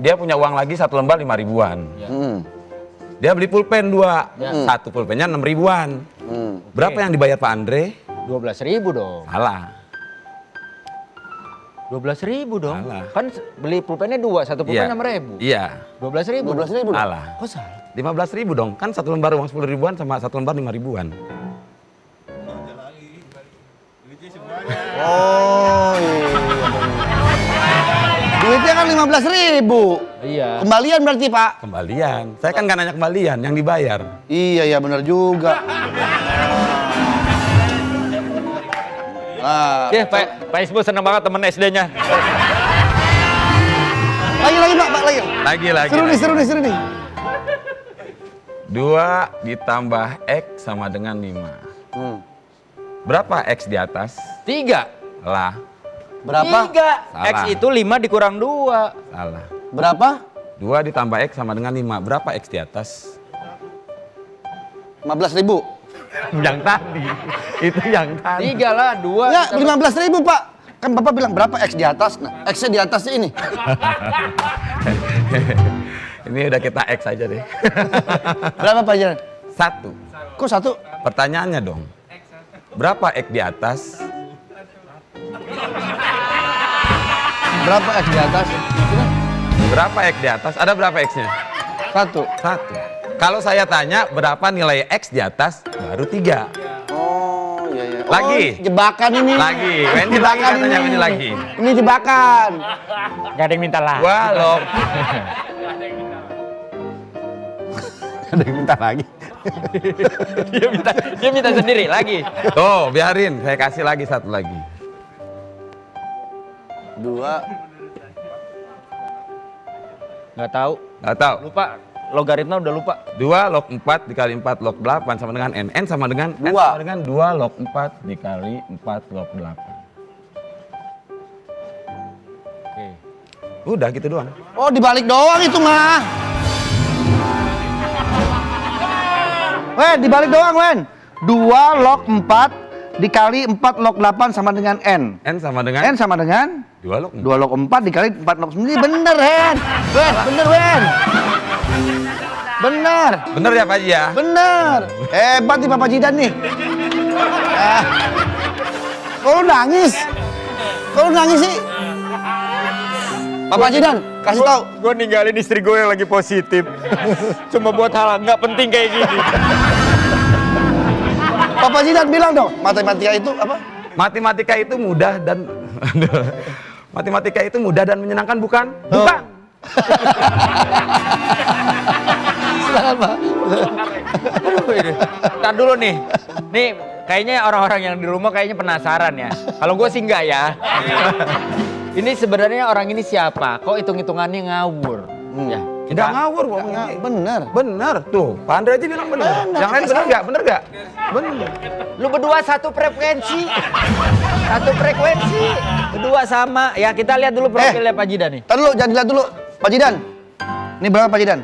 dia punya uang lagi 1 lembar 5 ribuan. Dia beli pulpen 2, satu pulpennya 6 ribuan. Berapa yang dibayar Pak Andre? 12.000 dong. Salah. 12.000 dong. Salah. Kan beli pulpennya 2, satu pulpen 6.000. Iya. 12.000. 12.000 dong. Salah. Kok salah? 15.000 dong. Kan 1 lembar uang 10 ribuan sama 1 lembar 5 ribuan. Oh iya. Duitnya kan 15.000. Iya. Kembalian berarti Pak. Kembalian. Saya kan nggak nanya kembalian, yang dibayar. Iya benar juga. Ah, Pak Isbu seneng banget temen SD-nya. lagi Pak, lagi. Lagi. Seru nih. 2 ditambah X sama dengan 5. Berapa X di atas? 3. Lah, Berapa? 3. Salah. X itu 5 dikurang 2. salah. Berapa? 2 ditambah X sama dengan 5. Berapa X di atas? 15.000. Yang tadi. Itu yang tadi. 3 lah, 2. Ya, 15.000 Pak. Kan Bapak bilang berapa X di atas? Nah, X-nya di atasnya ini. Ini udah kita X aja deh. Berapa Pak Jalan? 1. Kok 1? Pertanyaannya dong. Berapa X di atas? Berapa X di atas? Berapa X di atas? Ada berapa X-nya? 1. 1. Kalau saya tanya berapa nilai X di atas, baru 3. Oh, iya. Lagi. Oh, jebakan ini. Lagi. Wendy lagi katanya, Wendy lagi. Ini jebakan. Gak ada yang minta lah. Wah, loh. Ada yang minta lagi. Dia minta sendiri lagi. Tuh, biarin. Saya kasih lagi satu lagi. 2. Nggak tahu. Nggak tahu. Lupa. Logaritma udah lupa. 2 log 4 dikali 4 log 8 sama dengan N. N sama dengan 2. N sama dengan 2 log 4 dikali 4 log 8. Oke. Udah gitu doang. Oh, dibalik doang itu mah. Wen, dibalik doang, Wen. 2 log 4 dikali 4 log 8 sama dengan N. N sama dengan N sama dengan 2 log 4. 2 log 4 dikali 4 log 9. Bener, Wen. Wen, bener, Wen. Bener. Bener ya Pak Haji ya? Bener. Hebat nih Papa Jidan nih. Kok lu nangis? Kok lu nangis sih? Papa Jidan, kasih tahu. Gue ninggalin istri gue yang lagi positif. Cuma buat hal nggak penting kayak gini. Papa Jidan bilang dong, matematika itu apa? Matematika itu mudah dan matematika itu mudah dan menyenangkan bukan? Bukan. Ntar dulu nih. Nih kayaknya orang-orang yang di rumah kayaknya penasaran ya. Kalau gue sih enggak ya. Ini sebenarnya orang ini siapa? Kok hitung-hitungannya ngawur? Ya. Tidak ngawur pokoknya. Bener. Bener tuh. Pak Andre aja bilang bener. Yang lain bener nggak? Bener nggak? Bener. Lu berdua satu frekuensi. Satu frekuensi. Berdua sama. Ya kita lihat dulu profilnya Pak Jidan nih. Ntar dulu, jangan dilihat dulu. Pak Jidan. Ini berapa Pak Jidan?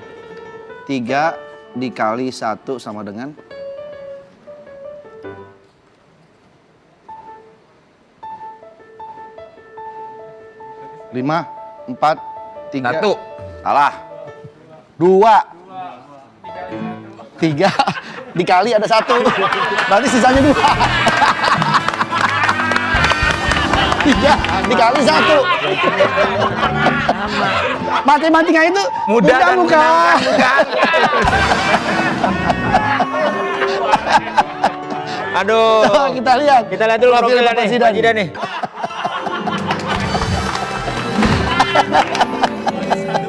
3 dikali 1 sama dengan 5, 4, 3. 1. Salah. 2. 3 dikali ada 1. Berarti sisanya 2. 3 dikali 1. Matematika itu Mudah dan bukan? menyenangkan, bukan? Aduh. Coba kita lihat. Kita lihat dulu profilnya nih, Pak Jidan nih.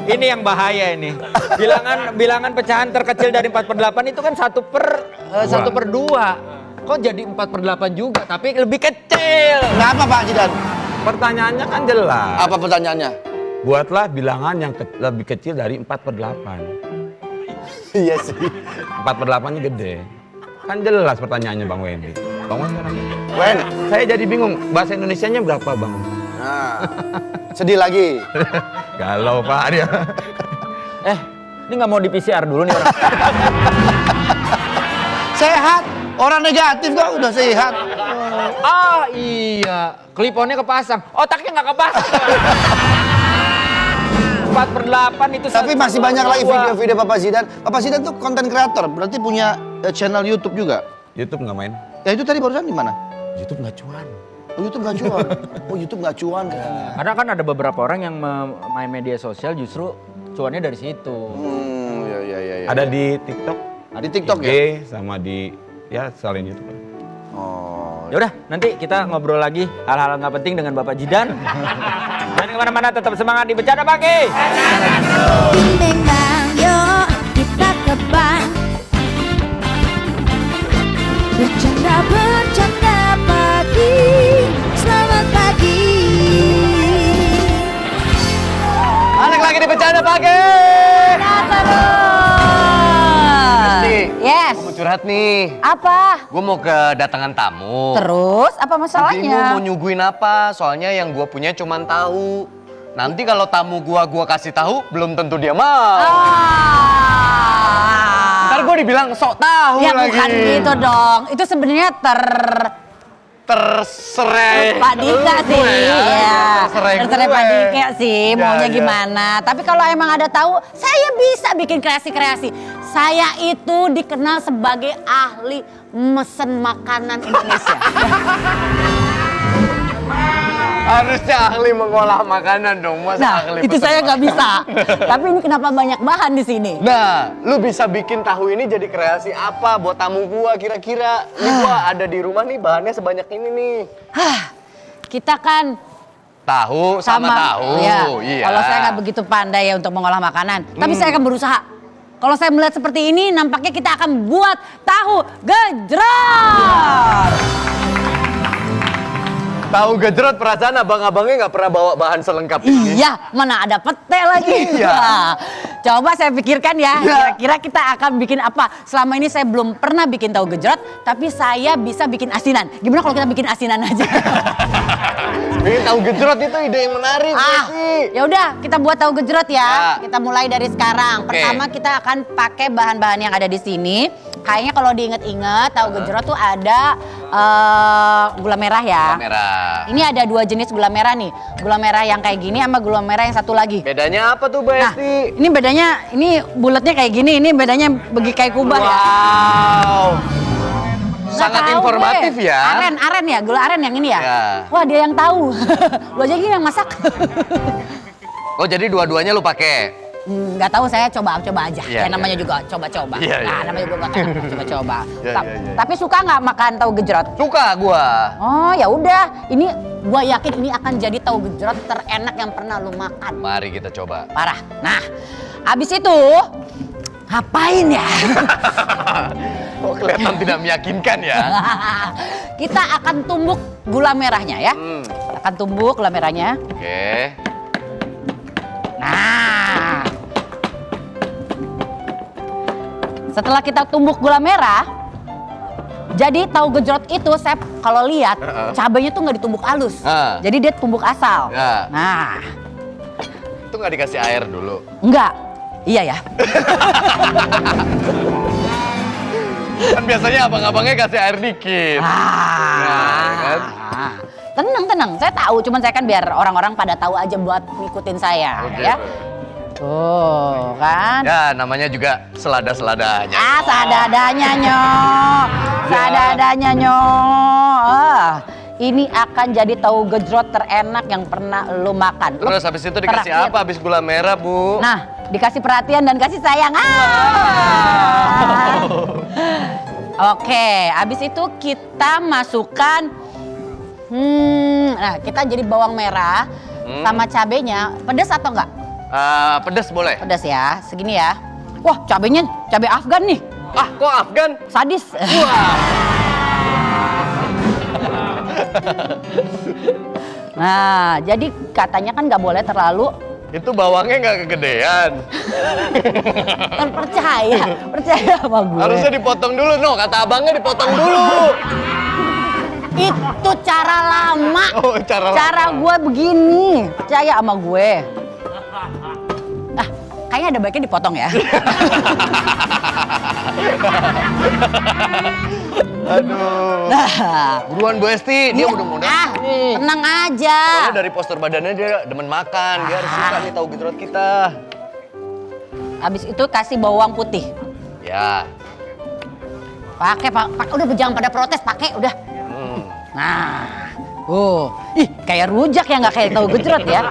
Ini yang bahaya ini. Bilangan pecahan terkecil dari 4/8 itu kan 1/2. Kok jadi 4/8 juga, tapi lebih kecil. Kenapa Pak Jidan? Pertanyaannya kan jelas. Apa pertanyaannya? Buatlah bilangan yang lebih kecil dari 4/8. Iya sih. 4/8-nya gede. Kan jelas pertanyaannya Bang Wendy. Bang Wendy kan Wen. saya jadi bingung. Bahasa Indonesianya berapa Bang? Nah, sedih lagi. Galau Pak dia. Ini nggak mau di PCR dulu nih orang. Sehat. Orang negatif kok udah sehat. Ah iya, kliponnya kepasang, otaknya nggak kepasang. 4/8 itu. Tapi masih banyak lagi 1/2. video-video Papa Zidan. Papa Zidan tuh konten kreator, berarti punya channel YouTube juga. YouTube nggak main? Ya itu tadi barusan di mana? YouTube nggak cuan. Oh YouTube nggak cuan. Oh YouTube nggak cuan kayaknya. Karena kan ada beberapa orang yang main media sosial justru cuannya dari situ. Ya. Ada di TikTok. Di TikTok IG, ya? sama di selain YouTube. Oh. Ya udah, nanti kita ngobrol lagi hal-hal nggak penting dengan Bapak Jidan. Dan kemana-mana tetap semangat di Bercanda Pagi. Dinding bang, yuk kita ke bank. Bercanda pagi, selamat pagi. Balik lagi di Bercanda Pagi. Yes. Mau curhat nih. Apa? Gue mau kedatangan tamu. Terus apa Bingung masalahnya? mau nyuguhin apa, soalnya yang gue punya cuman tahu. Nanti kalau tamu gua kasih tahu, belum tentu dia mau. Ntar gue dibilang sok tahu Ya lagi. bukan gitu dong. Itu sebenarnya Terserai. Pak Dika sih, ya. Terserah Pak Dika sih, maunya Ya. gimana. Tapi kalau emang ada tahu, saya bisa bikin kreasi-kreasi. Saya itu dikenal sebagai ahli mesen makanan Indonesia. Harusnya ahli mengolah makanan dong, Mas. Nah, ahli itu pesen saya nggak makanan. bisa. Tapi ini kenapa banyak bahan di sini? Nah, lu bisa bikin tahu ini jadi kreasi apa buat tamu gua kira-kira? Ini gua ada di rumah nih bahannya sebanyak ini nih. Hah, kita kan Tahu sama tahu. Ya, Iya. kalau saya nggak begitu pandai ya untuk mengolah makanan, tapi saya akan berusaha. Kalau saya melihat seperti ini, nampaknya kita akan buat tahu gejrot. Tahu gejrot perasaan abang-abangnya nggak pernah bawa bahan selengkap ini. Iya, mana ada pete lagi. Iya. Wah, coba saya pikirkan ya, kira-kira kita akan bikin apa. Selama ini saya belum pernah bikin tahu gejrot, tapi saya bisa bikin asinan. Gimana kalau kita bikin asinan aja? Ini tahu gejrot itu ide yang menarik sih. Ya udah, kita buat tahu gejrot ya. Ya. Kita mulai dari sekarang. Oke. Pertama kita akan pakai bahan-bahan yang ada di sini. Kayaknya kalau diinget-inget, tahu gejrot tuh ada gula merah ya. Merah. Ini ada 2 jenis gula merah nih. Gula merah yang kayak gini sama gula merah yang satu lagi. Bedanya apa tuh, Mbak Nah, Esti? ini bedanya, ini bulatnya kayak gini, ini bedanya begi kayak kubah ya. Wow. Nggak Sangat tahu informatif gue. ya. Aren ya, gula aren yang ini ya. Ya. Wah, dia yang tahu. Lu aja gini yang masak. Oh, jadi dua-duanya lu pakai. Nggak tahu, saya coba-coba aja. Iya, ya namanya iya. juga coba-coba. Iya, Nah, iya. namanya juga nggak tahu, coba-coba. Iya, iya, iya. Tapi suka nggak makan tahu gejrot? Suka gua. Oh, ya udah. Ini gua yakin ini akan jadi tahu gejrot terenak yang pernah lu makan. Mari kita coba. Parah. Nah, abis itu ngapain ya? Oh, kelihatan tidak meyakinkan ya. Kita akan tumbuk gula merahnya ya. Akan tumbuk gula merahnya. Oke. Nah, setelah kita tumbuk gula merah, jadi tahu gejrot itu saya kalau lihat cabenya tuh nggak ditumbuk halus, jadi dia tumbuk asal. Ya. Nah, Itu nggak dikasih air dulu. enggak, iya ya. Kan biasanya abang-abangnya kasih air dikit. Nah, kan? Tenang, saya tahu, cuman saya kan biar orang-orang pada tahu aja buat ngikutin saya, Oke. ya. Tuh, kan? Ya, namanya juga selada-seladanya. Seadadanya nyok, seadadanya nyok. Ini akan jadi tahu gejrot terenak yang pernah lo makan. Lo Terus habis itu dikasih perhatiin. apa? Habis gula merah, Bu? Nah, dikasih perhatian dan kasih sayang. Oke, habis itu kita masukkan, nah kita jadi bawang merah sama cabenya. Pedas atau enggak? Pedas boleh. Pedas ya, segini ya. Wah, cabenya cabai Afgan nih. Ah, kok Afgan? Sadis. Nah, jadi katanya kan nggak boleh terlalu Itu bawangnya nggak kegedean. kan percaya sama gue. Harusnya dipotong dulu, no. Kata abangnya dipotong dulu. Itu cara lama. Oh, cara lama. Gue begini, percaya sama gue. Ah, kayaknya ada baiknya dipotong ya. Aduh. Nah, Buruan Bu Esti, dia mudah-mudahan nih. tenang aja. Soalnya dari postur badannya dia demen makan, dia harus suka nih tahu gejrot kita. Habis itu kasih bawang putih. Ya. Pakai, udah jangan pada protes, pakai udah. Nah, ih kayak rujak ya, nggak kayak tahu gejrot ya.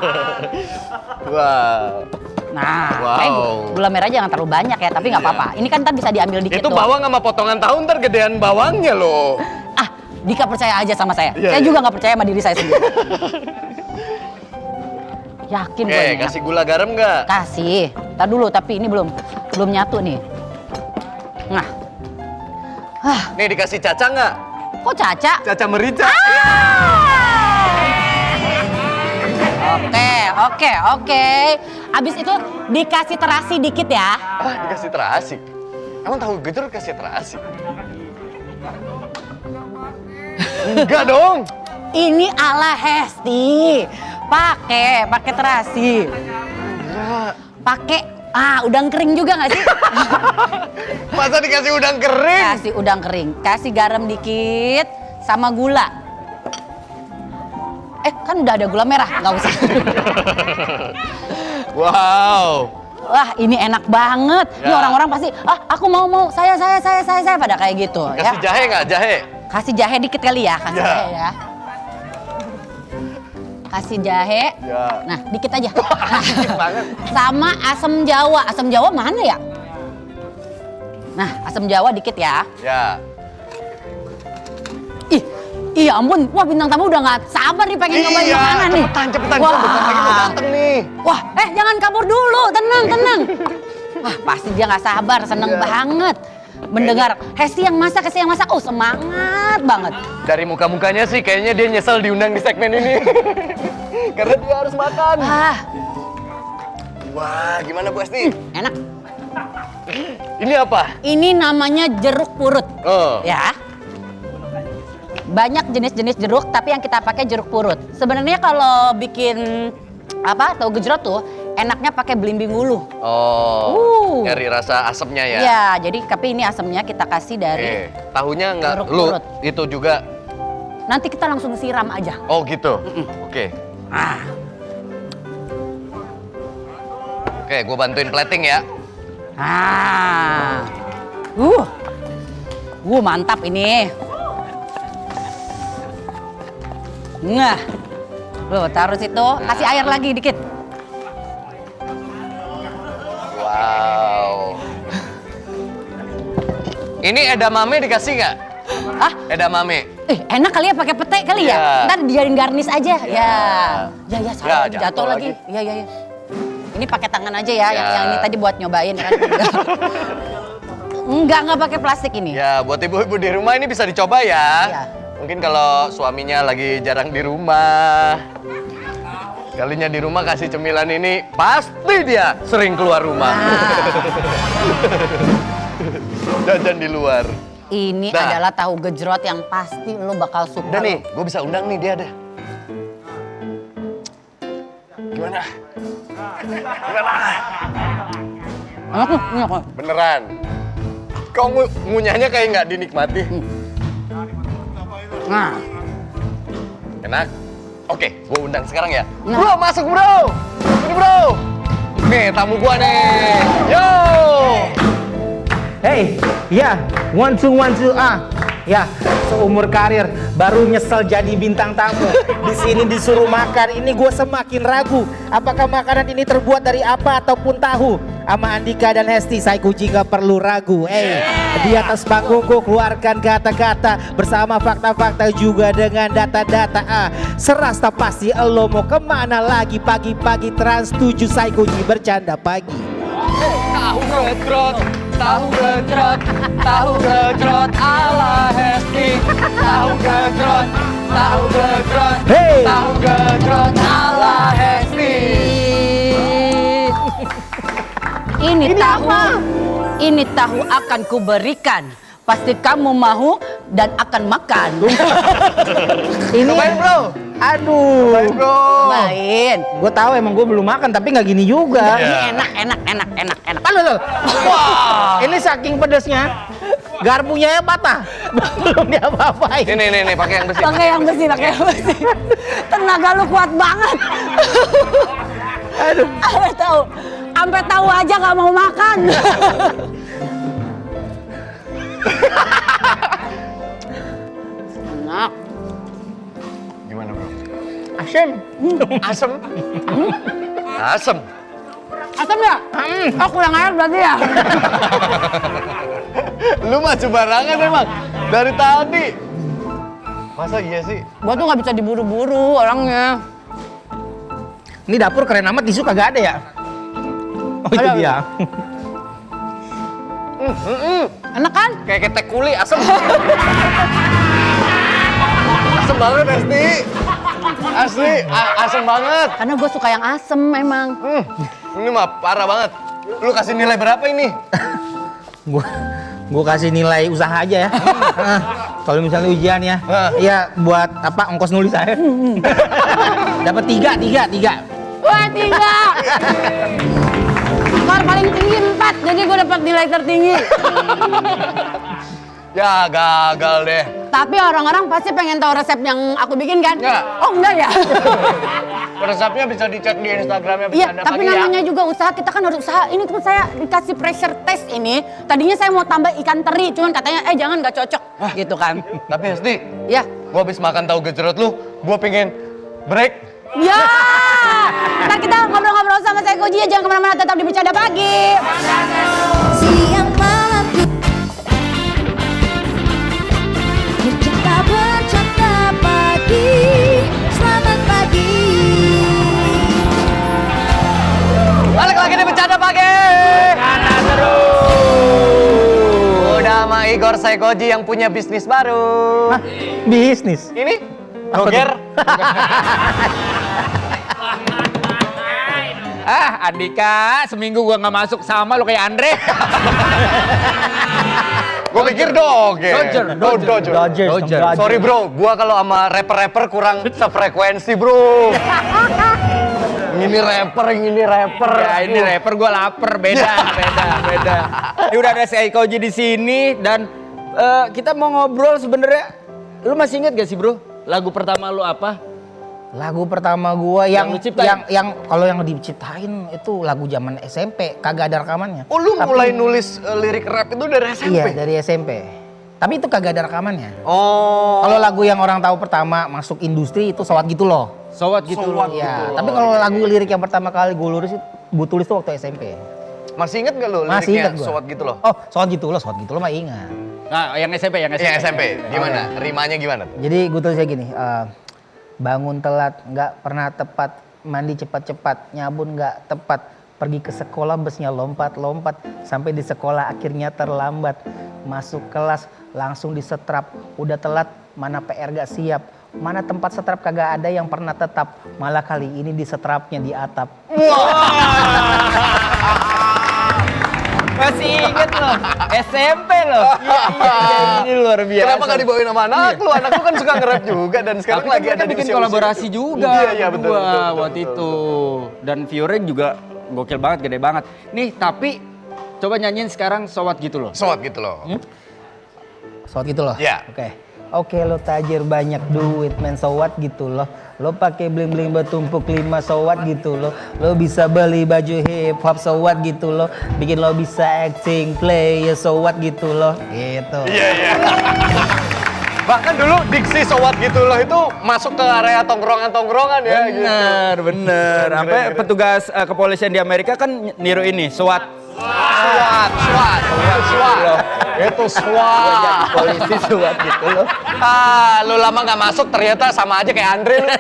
Wow. Nah, Wow. kayak gula merah jangan terlalu banyak ya, tapi nggak apa-apa. Ini kan ntar bisa diambil dikit Itu doang. bawang sama potongan tahu ntar gedean bawangnya loh. Ah, Dika percaya aja sama saya. Iya, Saya iya. juga nggak percaya sama diri saya sendiri. Yakin gue Oke, ini enak. kasih gula garam nggak? Kasih. Tar dulu, tapi ini belum nyatu nih. Nah, Nih dikasih caca nggak? kok Caca? Caca merica. Oke. Abis itu dikasih terasi dikit ya. Ah, dikasih terasi. Emang tahu gejrot kasih terasi? Enggak dong. Ini ala Hesti. Pakai terasi. Pakai udang kering juga nggak sih? Masa dikasih udang kering? Kasih udang kering, kasih garam dikit sama gula. Kan udah ada gula merah, nggak usah. Wow. Wah, ini enak banget. Ini Ya. orang-orang pasti, aku mau, saya pada kayak gitu. Kasih Ya. jahe nggak? Jahe. Kasih jahe dikit kali ya, kasih Ya. jahe ya. kasih jahe. Ya. Nah, dikit aja. Dikit banget. Sama asam Jawa. Asam Jawa mana ya? Nah, asam Jawa dikit ya. Ya. Iya ampun, wah bintang tamu udah gak sabar nih pengen nyobain makanan nih. Cepetan, gua bentar lagi mau dateng nih. Wah, jangan kabur dulu, tenang. Wah, pasti dia gak sabar, seneng banget. Mendengar Hesti yang masak, oh semangat banget. Dari muka-mukanya sih kayaknya dia nyesel diundang di segmen ini. Karena dia harus makan. Wah, gimana Bu Hesti? Enak. Ini apa? Ini namanya jeruk purut. Oh. Ya. Banyak jenis-jenis jeruk, tapi yang kita pakai jeruk purut. Sebenarnya kalau bikin tahu gejrot tuh enaknya pakai belimbing ulu. Oh. Nyari rasa asemnya ya. Iya, jadi tapi ini asemnya kita kasih dari tahunya nggak jeruk lu purut. itu juga. Nanti kita langsung siram aja. Oh gitu. Oke. Oke, gue bantuin plating ya. Mantap ini. Nah, taruh situ, kasih air lagi dikit. Wow. Ini edamame dikasih nggak? Edamame. Enak kali ya pakai pete kali ya. Iya. Ntar dijadiin garnish aja. Ya salah Ya, jatuh lagi. Iya. Ini pakai tangan aja ya. Yang ini tadi buat nyobain kan. Enggak pakai plastik ini. Ya, buat ibu-ibu di rumah ini bisa dicoba ya. Iya. Mungkin kalau suaminya lagi jarang di rumah, kalinya di rumah kasih cemilan ini, pasti dia sering keluar rumah. Jajan di luar. Ini adalah tahu gejrot yang pasti lo bakal suka. Udah nih, gue bisa undang nih dia ada. Gimana? Enak. Beneran. Kok ngunyahnya kayak nggak dinikmati? Nah. Enak? Oke, gue undang sekarang ya. Bro, masuk bro! Ini bro! Nih, tamu gua nih! Yo! Hey, ya, one two, ya, seumur karir baru nyesel jadi bintang tamu. Di sini disuruh makan, ini gue semakin ragu. Apakah makanan ini terbuat dari apa ataupun tahu? Sama Andika dan Hesti, saya kunci gak perlu ragu. Di atas panggungku keluarkan kata-kata bersama fakta-fakta juga dengan data-data. Serasta pasti lo mau kemana lagi pagi-pagi Trans 7 saya kunci bercanda pagi. Tahu gejrot ala Hesti. Tahu gejrot ala Hesti. Ini tahu akan kuberikan. Pasti kamu mau dan akan makan. Ini Cobain bro. Aduh. Cobain bro. Cobain. Gue tahu emang gue belum makan tapi nggak gini juga. Ini enak. Loh. Wah, ini saking pedesnya. Garpunya ya patah. Belum diapa-apain. Nih, pakai yang besi. Pakai yang besi. Tenaga lu kuat banget. Aduh. Sampai tahu aja gak mau makan. Enak. Gimana bro? Asem. Asem? Asam ya? Kurang air berarti ya? Lu mah sembarangan emang. Dari tadi. Masa iya sih? Gua tuh gak bisa diburu-buru orangnya. Ini dapur keren amat, tisu kagak ada ya? Oh itu dia. Enak kan? Kayak ketek kuli, asem. Asem banget Hesti. Asli, asem banget. Karena gue suka yang asem memang. Ini mah parah banget. Lu kasih nilai berapa ini? Gua kasih nilai usaha aja ya. Kalau misalnya ujian ya, iya buat apa ongkos nulis saya. Dapat 3. Wah 3. Skor paling tinggi 4, jadi gue dapat nilai tertinggi. Ya gagal deh. Tapi orang-orang pasti pengen tahu resep yang aku bikin kan? Enggak. Oh enggak ya? Resepnya bisa dicek di Instagramnya Iya, Bercanda tapi Pagi namanya ya. juga usaha, kita kan harus usaha. Ini tuh saya dikasih pressure test ini. Tadinya saya mau tambah ikan teri, cuman katanya jangan nggak cocok gitu kan. Tapi Hesti, Ya, gua habis makan tahu gejrot lu, gua pengen break Ya. Ntar kita ngobrol-ngobrol sama saya Koji ya, jangan kemana-mana, tetap di Bercanda Pagi. Siang malam bercanda pagi. Selamat pagi. Balik lagi di Bercanda Pagi. Bercanda terus. Udah sama Igor Saikoji yang punya bisnis baru. Hah? Bisnis? Ini Apa Roger. Andika, seminggu gua nggak masuk sama lo kayak Andre. Gue pikir Doger. Dodger. Sorry bro, gua kalau sama rapper-rapper kurang sefrekuensi bro. Ini rapper. Ya ini rapper gua lapar, beda. Ini udah ada Saikoji di sini dan kita mau ngobrol sebenarnya. Lu masih inget gak sih bro? Lagu pertama lu apa? Lagu pertama gua yang lu ciptain? yang kalau yang diciptain itu lagu zaman SMP, kagak ada rekamannya. Oh lu mulai nulis lirik rap itu dari SMP? Iya, dari SMP. Tapi itu kagak ada rekamannya. Oh. Kalau lagu yang orang tahu pertama masuk industri itu Sowat Gitu Loh. Sowat gitu loh. Iya, tapi kalau lagu lirik yang pertama kali gue tulis itu waktu SMP. Masih inget gak lu Masih liriknya inget gua. Sowat gitu loh? Oh, Sowat Gitu Loh mah ingat. Nah, yang SMP. Iya SMP. Gimana? Rimanya gimana? Jadi gue tulisnya gini, bangun telat, nggak pernah tepat, mandi cepat-cepat, nyabun nggak tepat, pergi ke sekolah busnya lompat-lompat, sampai di sekolah akhirnya terlambat, masuk kelas langsung disetrap, udah telat, mana PR gak siap, mana tempat setrap kagak ada yang pernah tetap, malah kali ini disetrapnya di atap. Masih inget loh, SMP loh. Ini luar biasa. Kenapa gak dibawain sama anak lu? Anak lu kan suka nge-rap juga dan sekarang Tapi lagi kan ada di bikin usia-usia kolaborasi itu. juga. Iya betul. Waktu itu. Dan viewernya juga gokil banget, gede banget. Nih tapi coba nyanyiin sekarang Sowat Gitu Loh. Sowat gitu loh. Sowat Gitu Loh? Iya. Oke, lo tajir banyak duit, men, sowat gitu loh. Lo pakai bling-bling bertumpuk 5 sowat gitu loh. Lo bisa beli baju hip hop sowat gitu loh. Bikin lo bisa acting, play ya sowat gitu loh. Gitu. Iya. Bahkan dulu diksi Sowat gitu loh itu masuk ke area tongkrongan-tongkrongan ya gitu. Bener. Sampai petugas kepolisian di Amerika kan niru ini, SWAT. SWAT. Itu SWAT. Polisi SWAT gitu loh. Lu lama gak masuk ternyata sama aja kayak Andre lu.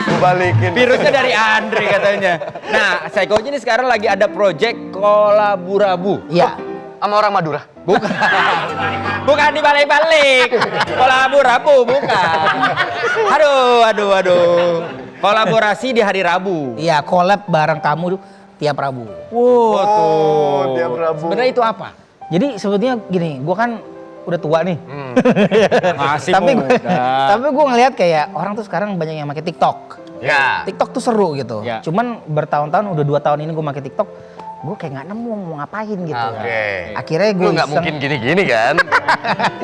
Gue balikin. Virusnya dari Andre katanya. Nah, Saikoji ini sekarang lagi ada project Kolaburabu. Iya. Sama orang Madura. Bukan dibalik-balik. Kolaburabu bukan. Aduh. Kolaborasi di hari Rabu. Iya, collab bareng kamu tiap Rabu. Wow, tuh. Tiap Rabu. Sebenarnya itu apa? Jadi sebetulnya gini, gue kan udah tua nih. Masih tapi muda. gue ngeliat kayak orang tuh sekarang banyak yang pakai TikTok. Ya. TikTok tuh seru gitu. Ya. Cuman bertahun-tahun, udah 2 tahun ini gue pakai TikTok, gue kayak nggak nemu mau ngapain gitu. Oke. Akhirnya gue Lu nggak mungkin gini-gini kan?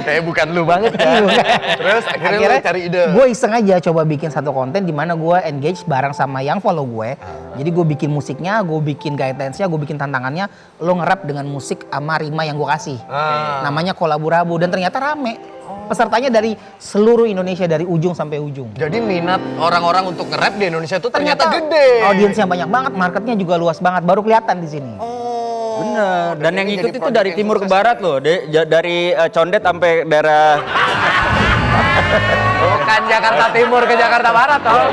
Kayak bukan lu banget kan? Terus akhirnya lu cari ide. Gue iseng aja coba bikin satu konten di mana gue engage bareng sama yang follow gue. Jadi gue bikin musiknya, gue bikin guidance-nya, gue bikin tantangannya. Lo nge-rap dengan musik sama rima yang gue kasih. Namanya Kolaburabu dan ternyata rame. Pesertanya dari seluruh Indonesia, dari ujung sampai ujung. Jadi minat orang-orang untuk nge-rap di Indonesia itu ternyata gede. Audiensnya banyak banget, marketnya juga luas banget. Baru kelihatan di sini. Bener. Dan yang ikut itu dari timur ke barat loh. Dari Condet sampai daerah. Bukan Jakarta Timur ke Jakarta Barat toh.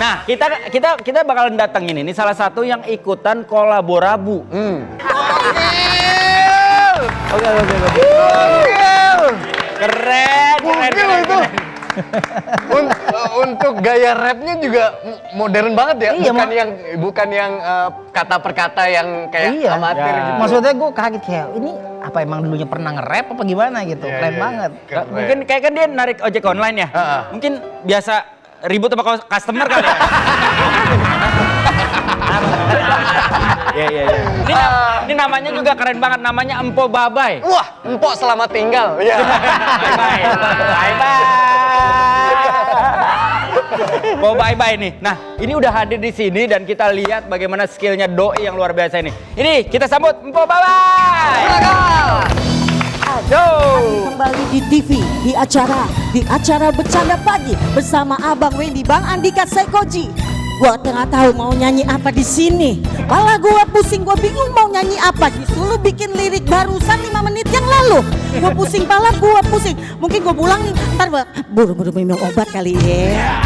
Nah, kita bakalan datengin ini salah satu yang ikutan Kolaburabu. Oke. Keren itu. Untuk gaya rapnya juga modern banget ya. Iya, bukan yang kata per kata yang kayak amatir gitu. Maksudnya gue kaget kayak ini apa emang dulunya pernah nge-rap apa gimana gitu. Keren banget. Mungkin kayak kan dia narik ojek online ya. Mungkin biasa ribut sama customer kali ya. Iya. Ini namanya juga keren banget, namanya Empo Babay. Wah, Empok selamat tinggal. Iya. Bye. Bye nih. Nah, ini udah hadir di sini dan kita lihat bagaimana skillnya doi yang luar biasa ini. Ini kita sambut Empo Babay. Kembali di TV, di acara Bercanda Pagi bersama Abang Wendy, Bang Andika, Saikoji. Gua tengah tahu mau nyanyi apa di sini. Malah gua pusing, gua bingung mau nyanyi apa. Disuruh bikin lirik barusan 5 menit yang lalu. Gua pusing pala, gua pusing. Mungkin gua pulang nih, ntar buru-buru minum obat kali ya.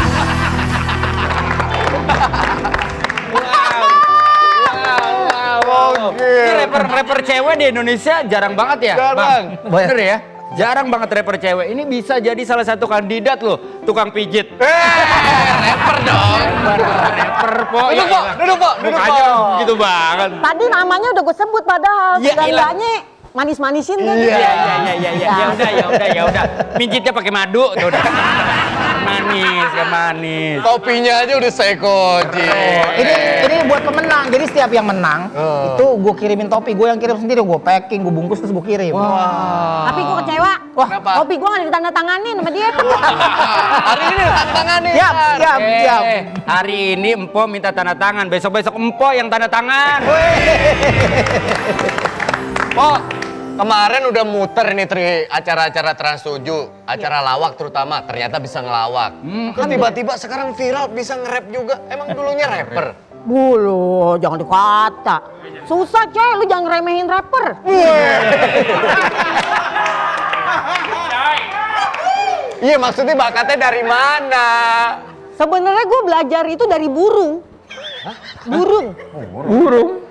Ini rapper cewek di Indonesia jarang banget ya, Bang. Bener ya? Jarang banget rapper cewek. Ini bisa jadi salah satu kandidat loh, tukang pijit. Rapper dong. Rapper, Po. Duduk, Po. Gitu banget. Tadi namanya udah gue sebut padahal. Ya, Gandanya manis-manisin tuh. Ya udah. Mijitnya pakai madu tuh udah. Manis. Topinya aja udah Saikoji. Ini buat pemenang. Jadi setiap yang menang itu gue kirimin topi. Gue yang kirim sendiri. Gue packing, gue bungkus terus gue kirim. Tapi gue kecewa. Kenapa? Topi gue gak ditandatanganin sama dia. Hari ini tantangannya. Siap. Hari ini Empo minta tanda tangan. Besok-besok Empo yang tanda tangan. Po, kemarin udah muter nih acara-acara Trans 7, acara lawak terutama, ternyata bisa ngelawak. Terus tiba-tiba sekarang viral bisa nge-rap juga. Emang dulunya rapper? Bulu, jangan dikata. Susah coy, lu jangan remehin rapper. Iya, maksudnya bakatnya dari mana? Sebenarnya gue belajar itu dari burung. Burung?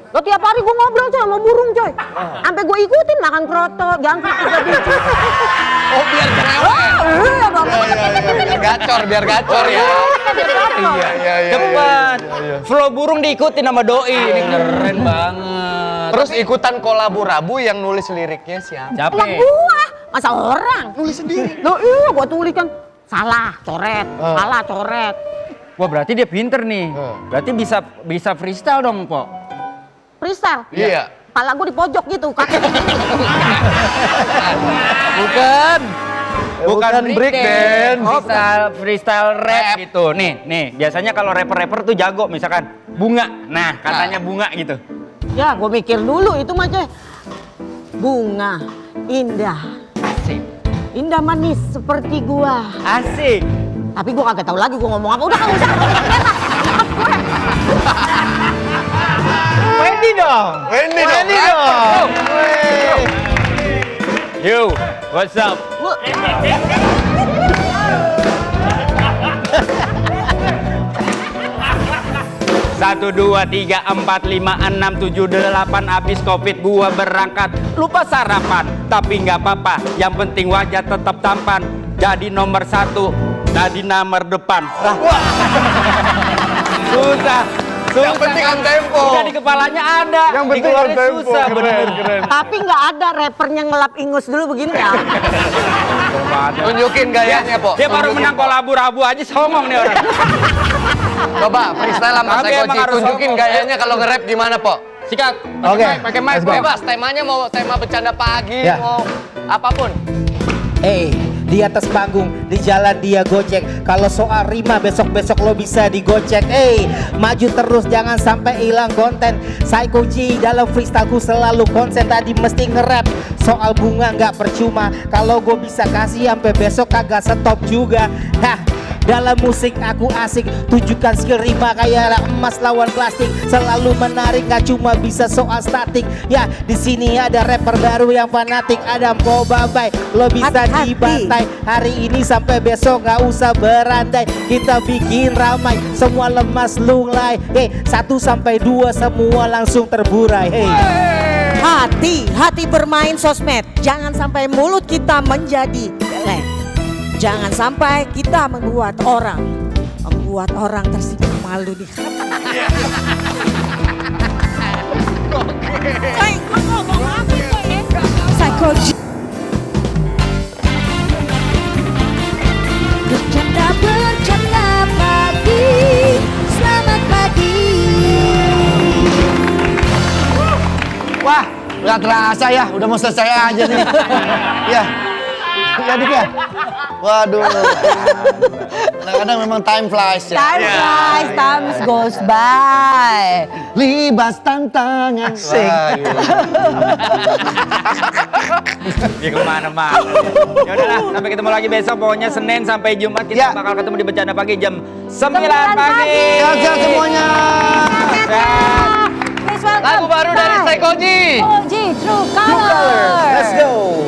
Lo tiap hari gue ngobrol coy sama burung coy. Sampai gue ikutin makan kroto, jangkrik 3 biji. Oh, biar cerewet. Iya dong. Biar gacor ya. Iya. Cepat. Flow burung diikutin sama doi. Ini keren banget. Terus ikutan kolaborabu yang nulis liriknya siapa? Yang gua, masa orang? Nulis sendiri. Loh iya gua tulis kan. Salah, coret. Wah, berarti dia pinter nih. Berarti bisa freestyle dong, Po. Freestyle? Iya. Kepala gua di pojok gitu. Bukan break dance. Freestyle rap gitu. Nih, biasanya kalau rapper tuh jago misalkan bunga. Nah, katanya bunga gitu. Ya, gua mikir dulu itu mah coy. Bunga, indah. Asik. Indah manis seperti gua. Asik. Tapi gua kagak tahu lagi gua ngomong apa. Udah kagak usah. Wendy dong. Yo, what's up? 1, 2, 3, 4, 5, 6, 7, 8 habis covid gua berangkat. Lupa sarapan, tapi nggak apa-apa. Yang penting wajah tetap tampan. Jadi nomor 1, jadi nomor depan. Susah. Yang penting on tempo. Udah di kepalanya ada. Yang penting on tempo. Susah, bener. Tapi nggak ada rappernya ngelap ingus dulu begini ya. Tunjukin gayanya, Po. Dia baru menang kolaborabu aja songong nih orang. Coba freestyle sama Tapi Saikoji. emang harus Tunjukin gayanya kalau nge-rap gimana, Po? Sikat. Oke. Pakai mic. Bebas, temanya mau tema bercanda pagi, Ya. mau apapun. Di atas panggung, di jalan dia gojek. Kalau soal rima besok-besok lo bisa digocek. Maju terus jangan sampai hilang konten. Saikoji dalam freestyleku selalu konsen. Tadi mesti nge-rap soal bunga nggak percuma. Kalau gue bisa kasih sampai besok kagak stop juga. Dalam musik aku asik, tunjukkan skill rima kayak emas lawan plastik. Selalu menarik, gak cuma bisa soal statik. Ya, di sini ada rapper baru yang fanatik. Ada Mpo Babai, lo bisa dibantai. Hari ini sampai besok gak usah berandai. Kita bikin ramai, semua lemas lunglai. 1 sampai 2 semua langsung terburai. Hati bermain sosmed. Jangan sampai mulut kita menjadi belek. Jangan sampai kita membuat orang tersipu malu di Saikoji. Bercanda pagi, selamat pagi. Wah, nggak terasa ya, udah mau selesai aja nih. Ya. jadi ya. Waduh. Kadang-kadang memang time flies ya. Time flies, time goes by. Libas tantangan. Dia kemana-mana. Ya udahlah, sampai ketemu lagi besok. Pokoknya Senin sampai Jumat kita bakal ketemu di Bercanda Pagi jam 9 pagi.